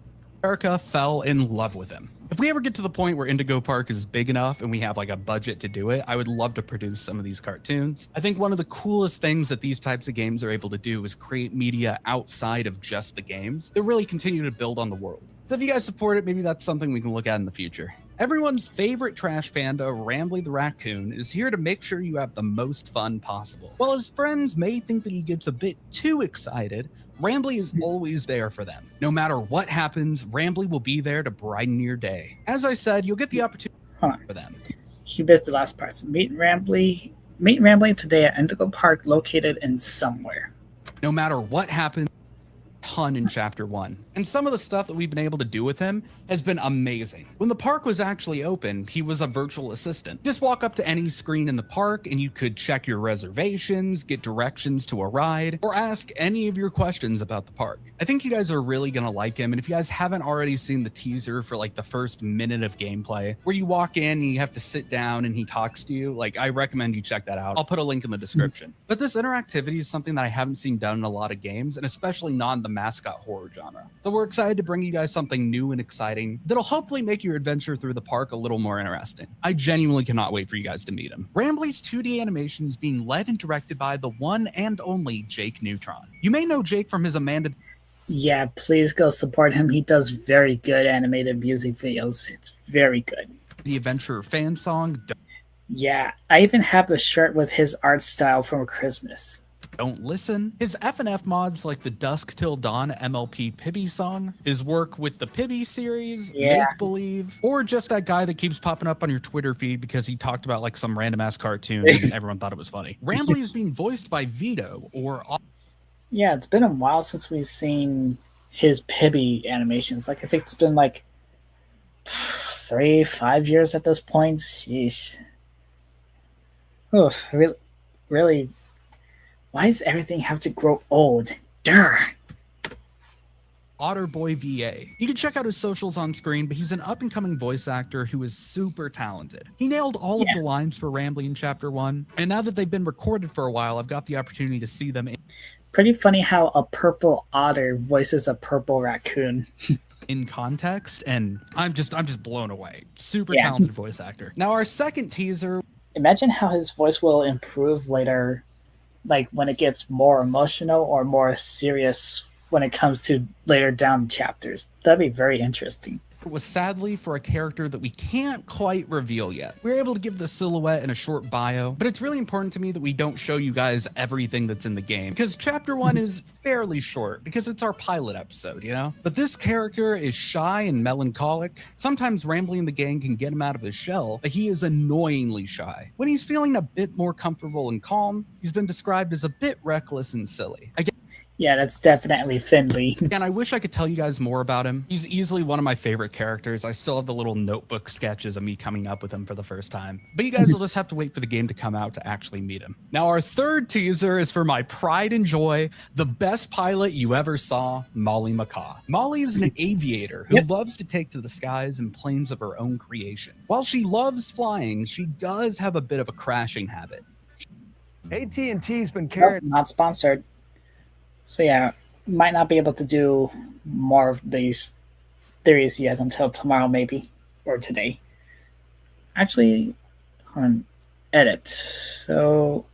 America fell in love with him. If we ever get to the point where Indigo Park is big enough and we have like a budget to do it, I would love to produce some of these cartoons. I think one of the coolest things that these types of games are able to do is create media outside of just the games that really continue to build on the world. So if you guys support it, maybe that's something we can look at in the future. Everyone's favorite trash panda, Rambly the Raccoon, is here to make sure you have the most fun possible. While his friends may think that he gets a bit too excited, Rambly is always there for them. No matter what happens, Rambly will be there to brighten your day. As I said, you'll get the opportunity for them. You missed the last part. Meet Rambly today at Indigo Park, located in somewhere. No matter what happens, ton in Chapter 1. And some of the stuff that we've been able to do with him has been amazing. When the park was actually open, he was a virtual assistant. Just walk up to any screen in the park and you could check your reservations, get directions to a ride, or ask any of your questions about the park. I think you guys are really gonna like him, and if you guys haven't already seen the teaser for like the first minute of gameplay, where you walk in and you have to sit down and he talks to you, like I recommend you check that out. I'll put a link in the description. But this interactivity is something that I haven't seen done in a lot of games, and especially not in the mascot horror genre. So we're excited to bring you guys something new and exciting that'll hopefully make your adventure through the park a little more interesting. I genuinely cannot wait for you guys to meet him. Rambly's 2D animation is being led and directed by the one and only Jake Neutron. You may know Jake from his Amanda... Yeah, please go support him. He does very good animated music videos. It's very good. The Adventure fan song... Yeah, I even have the shirt with his art style from Christmas. Don't Listen, his F&F mods like the Dusk Till Dawn MLP Pibby song, his work with the Pibby series, Make Believe, or just that guy that keeps popping up on your Twitter feed because he talked about like some random ass cartoon and everyone thought it was funny. Rambly is being voiced by Vito, or... Yeah, it's been a while since we've seen his Pibby animations. Like, I think it's been like 3-5 years at this point. Sheesh. Oof, really. Why does everything have to grow old? Durr. Otterboy VA. You can check out his socials on screen, but he's an up-and-coming voice actor who is super talented. He nailed all of the lines for Rambly in Chapter 1, and now that they've been recorded for a while, I've got the opportunity to see them Pretty funny how a purple otter voices a purple raccoon. in context, and I'm just blown away. Super talented voice actor. Now our second teaser. Imagine how his voice will improve later, like when it gets more emotional or more serious when it comes to later down chapters. That'd be very interesting. was sadly for a character that we can't quite reveal yet. We were able to give the silhouette and a short bio, but it's really important to me that we don't show you guys everything that's in the game, because chapter 1 is fairly short because it's our pilot episode, you know? But this character is shy and melancholic. Sometimes rambling the gang can get him out of his shell, but he is annoyingly shy. When he's feeling a bit more comfortable and calm, he's been described as a bit reckless and silly. Again, Yeah, that's definitely Finley. and I wish I could tell you guys more about him. He's easily one of my favorite characters. I still have the little notebook sketches of me coming up with him for the first time. But you guys will just have to wait for the game to come out to actually meet him. Now, our third teaser is for my pride and joy, the best pilot you ever saw, Molly McCaw. Molly is an aviator who loves to take to the skies in planes of her own creation. While she loves flying, she does have a bit of a crashing habit. AT&T's been Nope, carrying. not sponsored. So yeah, might not be able to do more of these theories yet until tomorrow maybe, or today. Actually, on edit. So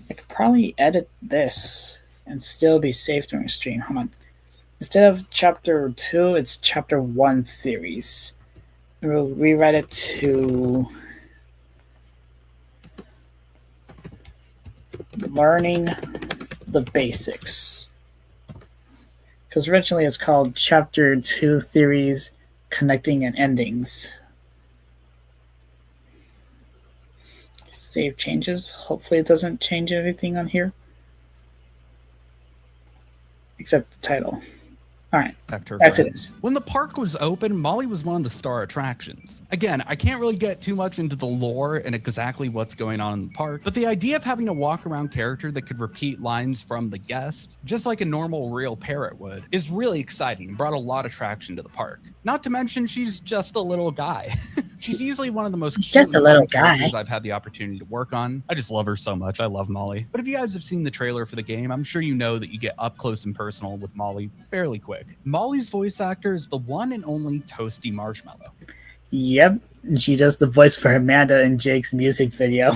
I could probably edit this and still be safe during stream. Hold on. Instead of chapter 2, it's chapter 1 theories. We'll rewrite it to learning the basics. Because originally it's called Chapter 2 Theories, Connecting and Endings. Save changes. Hopefully it doesn't change anything on here. Except the title. Alright, back to this. When the park was open, Molly was one of the star attractions. Again, I can't really get too much into the lore and exactly what's going on in the park, but the idea of having a walk-around character that could repeat lines from the guest, just like a normal real parrot would, is really exciting and brought a lot of traction to the park. Not to mention, she's just a little guy. She's easily one of the most just a little characters guy I've had the opportunity to work on. I just love her so much. I love Molly. But if you guys have seen the trailer for the game, I'm sure you know that you get up close and personal with Molly fairly quick. Molly's voice actor is the one and only Toasty Marshmallow. Yep, and she does the voice for Amanda in Jake's music video.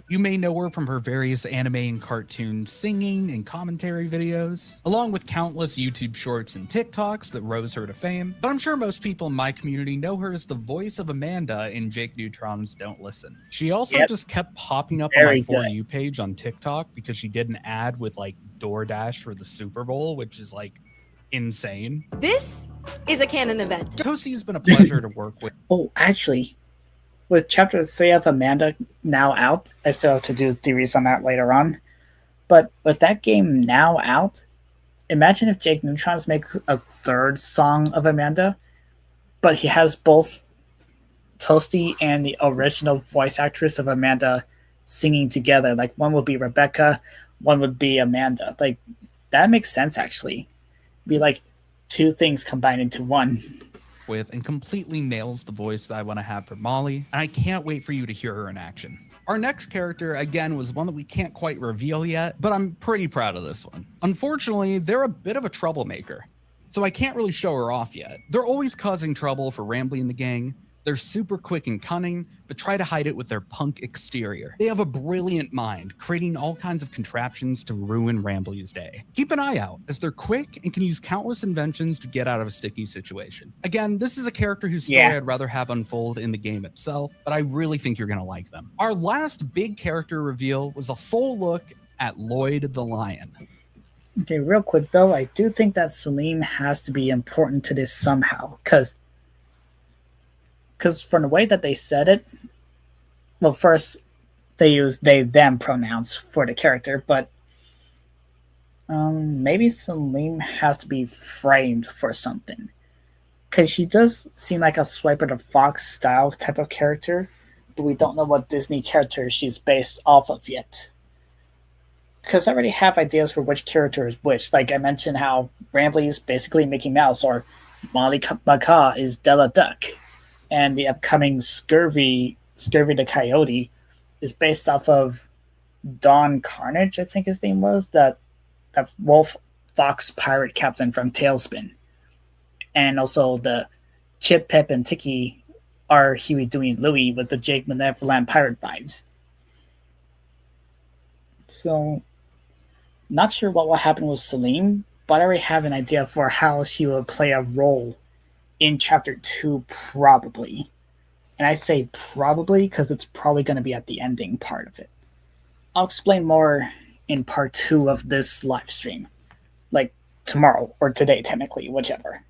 You may know her from her various anime and cartoon singing and commentary videos, along with countless YouTube shorts and TikToks that rose her to fame. But I'm sure most people in my community know her as the voice of Amanda in Jake Neutron's Don't Listen. She also just kept popping up on my For You page on TikTok because she did an ad with like DoorDash for the Super Bowl, which is like insane. This is a canon event. Toasty has been a pleasure to work with. Oh, actually, with chapter 3 of Amanda now out, I still have to do theories on that later on. But with that game now out, imagine if Jake Neutrons makes a third song of Amanda, but he has both Toasty and the original voice actress of Amanda singing together. Like one would be Rebecca, one would be Amanda. Like that makes sense actually. Be like two things combined into one. With and completely nails the voice that I want to have for Molly, and I can't wait for you to hear her in action. Our next character, again, was one that we can't quite reveal yet, but I'm pretty proud of this one. Unfortunately, they're a bit of a troublemaker, so I can't really show her off yet. They're always causing trouble for Rambly and the gang. They're super quick and cunning, but try to hide it with their punk exterior. They have a brilliant mind, creating all kinds of contraptions to ruin Rambly's day. Keep an eye out, as they're quick and can use countless inventions to get out of a sticky situation. Again, this is a character whose story I'd rather have unfold in the game itself, but I really think you're gonna like them. Our last big character reveal was a full look at Lloyd the Lion. Okay, real quick though, I do think that Salim has to be important to this somehow, because from the way that they said it, well, first they use they/them pronouns for the character, but maybe Salim has to be framed for something, because she does seem like a Swiper the Fox style type of character, but we don't know what Disney character she's based off of yet. Because I already have ideas for which character is which. Like I mentioned how Rambly is basically Mickey Mouse, or Molly McCaw is Della Duck. And the upcoming Scurvy the Coyote is based off of Don Carnage, I think his name was, that wolf fox pirate captain from Tailspin. And also the Chip, Pep, and Tiki are Huey, Dewey, and Louie with the Jake Malevolent pirate vibes. So, not sure what will happen with Salim, but I already have an idea for how she will play a role in chapter 2, probably. And I say probably because it's probably going to be at the ending part of it. I'll explain more in part 2 of this live stream, like tomorrow or today, technically, whichever.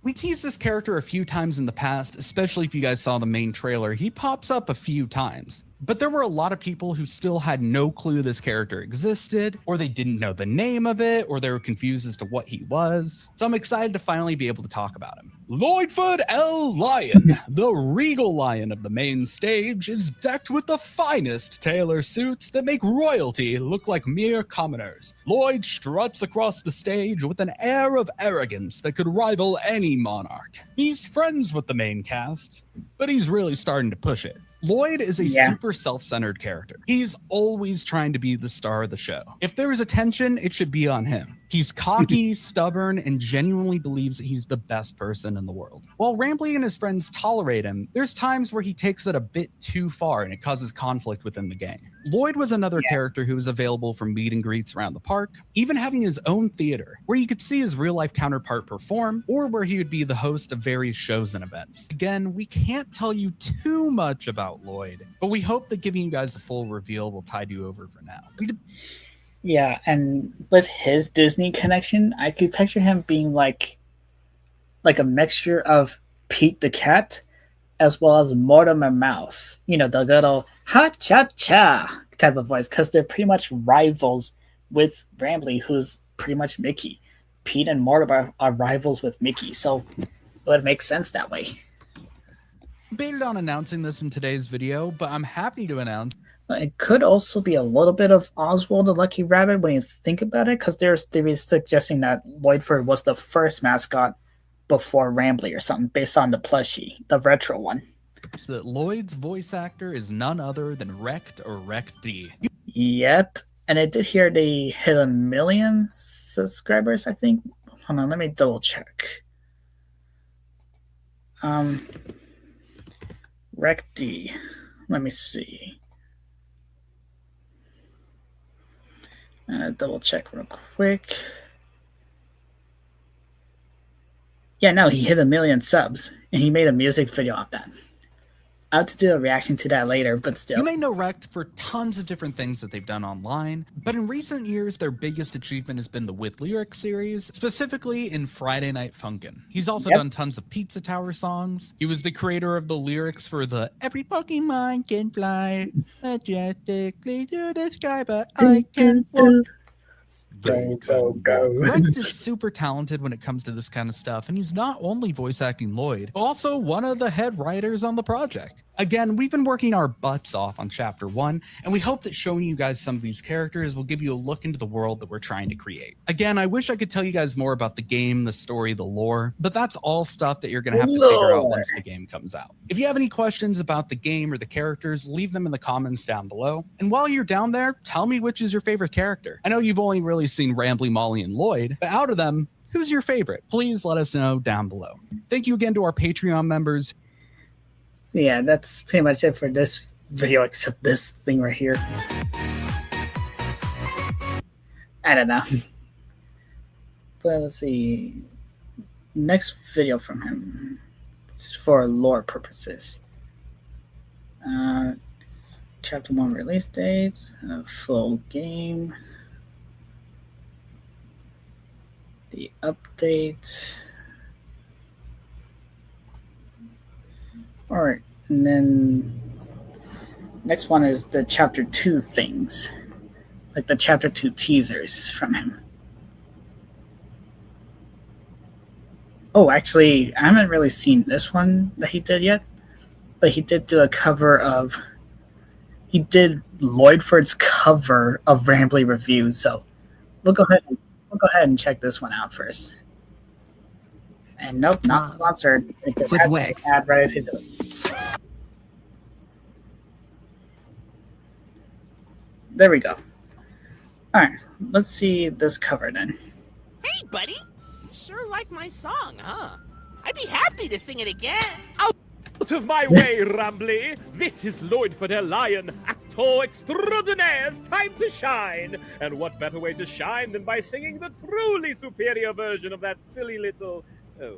We teased this character a few times in the past, especially if you guys saw the main trailer. He pops up a few times. But there were a lot of people who still had no clue this character existed, or they didn't know the name of it, or they were confused as to what he was. So I'm excited to finally be able to talk about him. Lloydford L. Lion, the regal lion of the main stage, is decked with the finest tailor suits that make royalty look like mere commoners. Lloyd struts across the stage with an air of arrogance that could rival any monarch. He's friends with the main cast, but he's really starting to push it. Lloyd is a super self-centered character. He's always trying to be the star of the show. If there is attention, it should be on him. He's cocky, stubborn, and genuinely believes that he's the best person in the world. While Rambly and his friends tolerate him, there's times where he takes it a bit too far and it causes conflict within the gang. Lloyd was another character who was available for meet and greets around the park, even having his own theater, where you could see his real-life counterpart perform, or where he would be the host of various shows and events. Again, we can't tell you too much about Lloyd, but we hope that giving you guys the full reveal will tide you over for now. Yeah, and with his Disney connection, I could picture him being like a mixture of Pete the Cat as well as Mortimer Mouse. You know, the little ha-cha-cha type of voice, because they're pretty much rivals with Rambly, who's pretty much Mickey. Pete and Mortimer are rivals with Mickey, so it would make sense that way. Debated on announcing this in today's video, but I'm happy to announce it could also be a little bit of Oswald the Lucky Rabbit when you think about it, because there's theories suggesting that Lloydford was the first mascot before Rambly or something, based on the plushie, the retro one. So that Lloyd's voice actor is none other than Rect or Rect-D. Yep, and I did hear they hit 1 million subscribers, I think. Hold on, let me double check. Rect-D. Let me see. Double check real quick. Yeah, no, he hit 1 million subs, and he made a music video of that. I'll have to do a reaction to that later, but still. You may know Rect for tons of different things that they've done online, but in recent years, their biggest achievement has been the With Lyrics series, specifically in Friday Night Funkin'. He's also done tons of Pizza Tower songs. He was the creator of the lyrics for the Every Pokemon Can Fly Majestically to the Sky, but I Can Walk. Go. Rect is super talented when it comes to this kind of stuff, and he's not only voice acting Lloyd, but also one of the head writers on the project. Again, we've been working our butts off on Chapter 1, and we hope that showing you guys some of these characters will give you a look into the world that we're trying to create. Again, I wish I could tell you guys more about the game, the story, the lore, but that's all stuff that you're going to have to figure out once the game comes out. If you have any questions about the game or the characters, leave them in the comments down below. And while you're down there, tell me which is your favorite character. I know you've only really seen Rambly, Molly, and Lloyd, but out of them, who's your favorite? Please let us know down below. Thank you again to our Patreon members. Yeah, that's pretty much it for this video, except this thing right here. I don't know. But let's see. Next video from him. It's for lore purposes. Chapter 1 release date. Full game. The update. Alright, and then next one is the Chapter 2 things. Like the Chapter 2 teasers from him. Oh, actually, I haven't really seen this one that he did yet. But he did do a cover of... He did Lloydford's cover of Rambly Review, so we'll go ahead and check this one out first. And nope, not sponsored. Because with Wix. Ad right as he did it. There we go. Alright, let's see this cover then. Hey, buddy. You sure like my song, huh? I'd be happy to sing it again. Out of my way, Rambly! This is Lloydford L. Lion, actor extraordinaire. Time to shine! And what better way to shine than by singing the truly superior version of that silly little... Oh,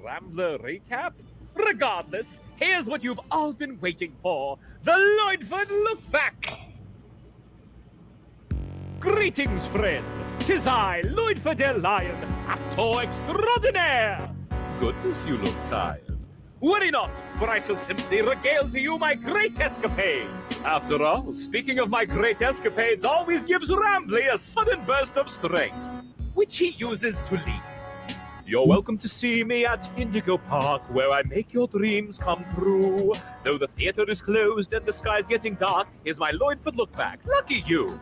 Rambler recap? Regardless, here's what you've all been waiting for. The Lloydford Look Back! Greetings, friend. 'Tis I, Lloydford the Lion, actor extraordinaire. Goodness, you look tired. Worry not, for I shall simply regale to you my great escapades. After all, speaking of my great escapades always gives Rambley a sudden burst of strength, which he uses to leave. You're welcome to see me at Indigo Park, where I make your dreams come true. Though the theater is closed and the sky's getting dark, here's my Lloydford look back. Lucky you!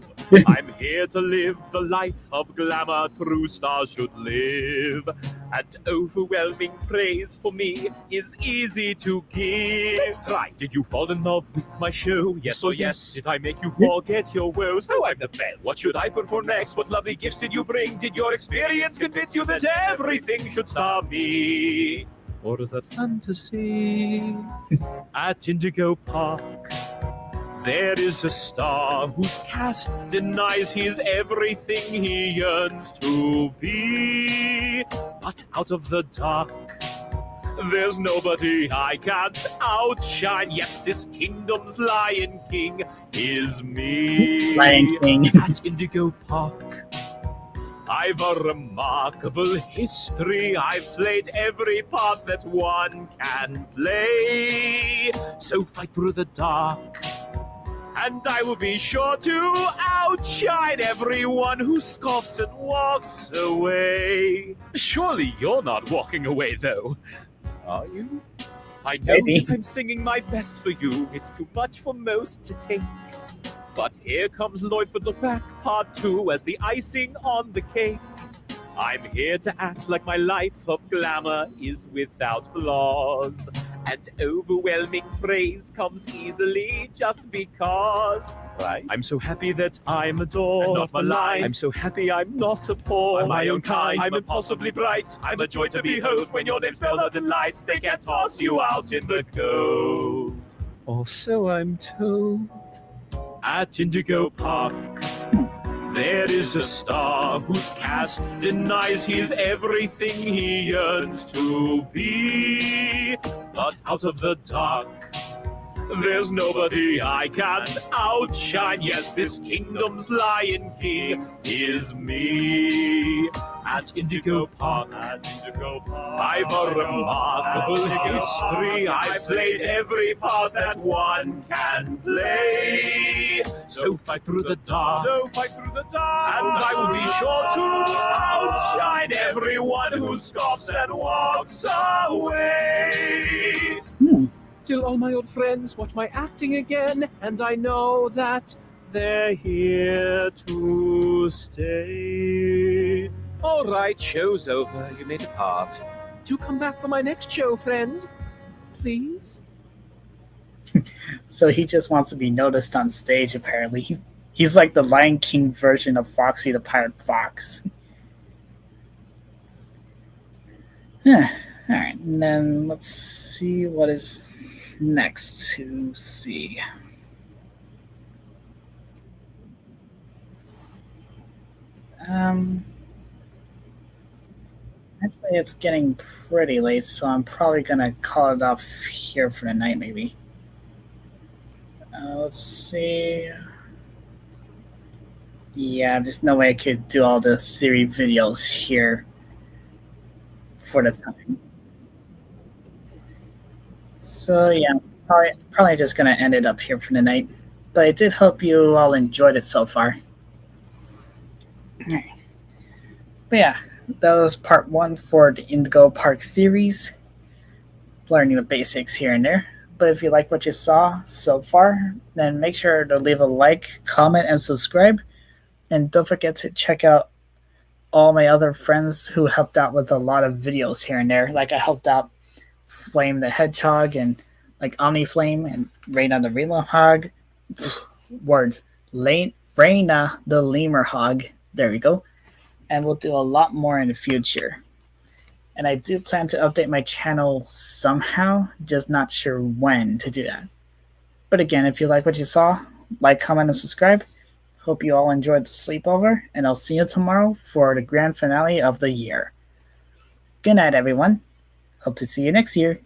I'm here to live the life of glamour true stars should live. And overwhelming praise for me is easy to give. Let's try. Did you fall in love with my show? Yes or yes? Did I make you forget your woes? Oh, I'm the best. What should I put for next? What lovely gifts did you bring? Did your experience convince you that everything should star me? Or is that fantasy? At Indigo Park, there is a star whose cast denies he's everything he yearns to be. But out of the dark, there's nobody I can't outshine. Yes, this kingdom's Lion King is me. Lion King. At Indigo Park, I've a remarkable history. I've played every part that one can play. So fight through the dark, and I will be sure to outshine everyone who scoffs and walks away. Surely you're not walking away, though, are you? I know that I'm singing my best for you. It's too much for most to take. But here comes Lloydford Look Back Part 2 as the icing on the cake. I'm here to act like my life of glamour is without flaws. And overwhelming praise comes easily just because. Right? I'm so happy that I'm adored. And not maligned. I'm so happy I'm not a pawn. I'm my own kind. I'm impossibly bright. I'm a joy to behold. When your name's spelled out in lights, they can toss you out in the cold. Or so I'm told. At Indigo Park, there is a star whose cast denies he's everything he yearns to be. But out of the dark, there's nobody I can't outshine. Yes, this kingdom's Lion King is me. At Indigo Park, I've a remarkable history. I've played every part that one can play. So fight through the dark, and I will be sure to outshine everyone who scoffs and walks away. Till all my old friends watch my acting again, and I know that they're here to stay. All right, show's over. You made a part. Do come back for my next show, friend. Please? So he just wants to be noticed on stage, apparently. He's like the Lion King version of Foxy the Pirate Fox. Alright, and then let's see what is next to see. Actually, it's getting pretty late, so I'm probably gonna call it off here for the night, maybe. Let's see. Yeah, there's no way I could do all the theory videos here for the time. So yeah, probably just gonna end it up here for the night. But I did hope you all enjoyed it so far. Alright. But yeah, that was part 1 for the Indigo Park series. Learning the basics here and there. But if you like what you saw so far, then make sure to leave a like, comment, and subscribe. And don't forget to check out all my other friends who helped out with a lot of videos here and there. Like I helped out Flame the Hedgehog and like Omniflame and Reina the Lemur Hog. Words. Reina the Lemur Hog. There we go. And we'll do a lot more in the future. And I do plan to update my channel somehow, just not sure when to do that. But again, if you like what you saw, like, comment, and subscribe. Hope you all enjoyed the sleepover, and I'll see you tomorrow for the grand finale of the year. Good night, everyone. Hope to see you next year.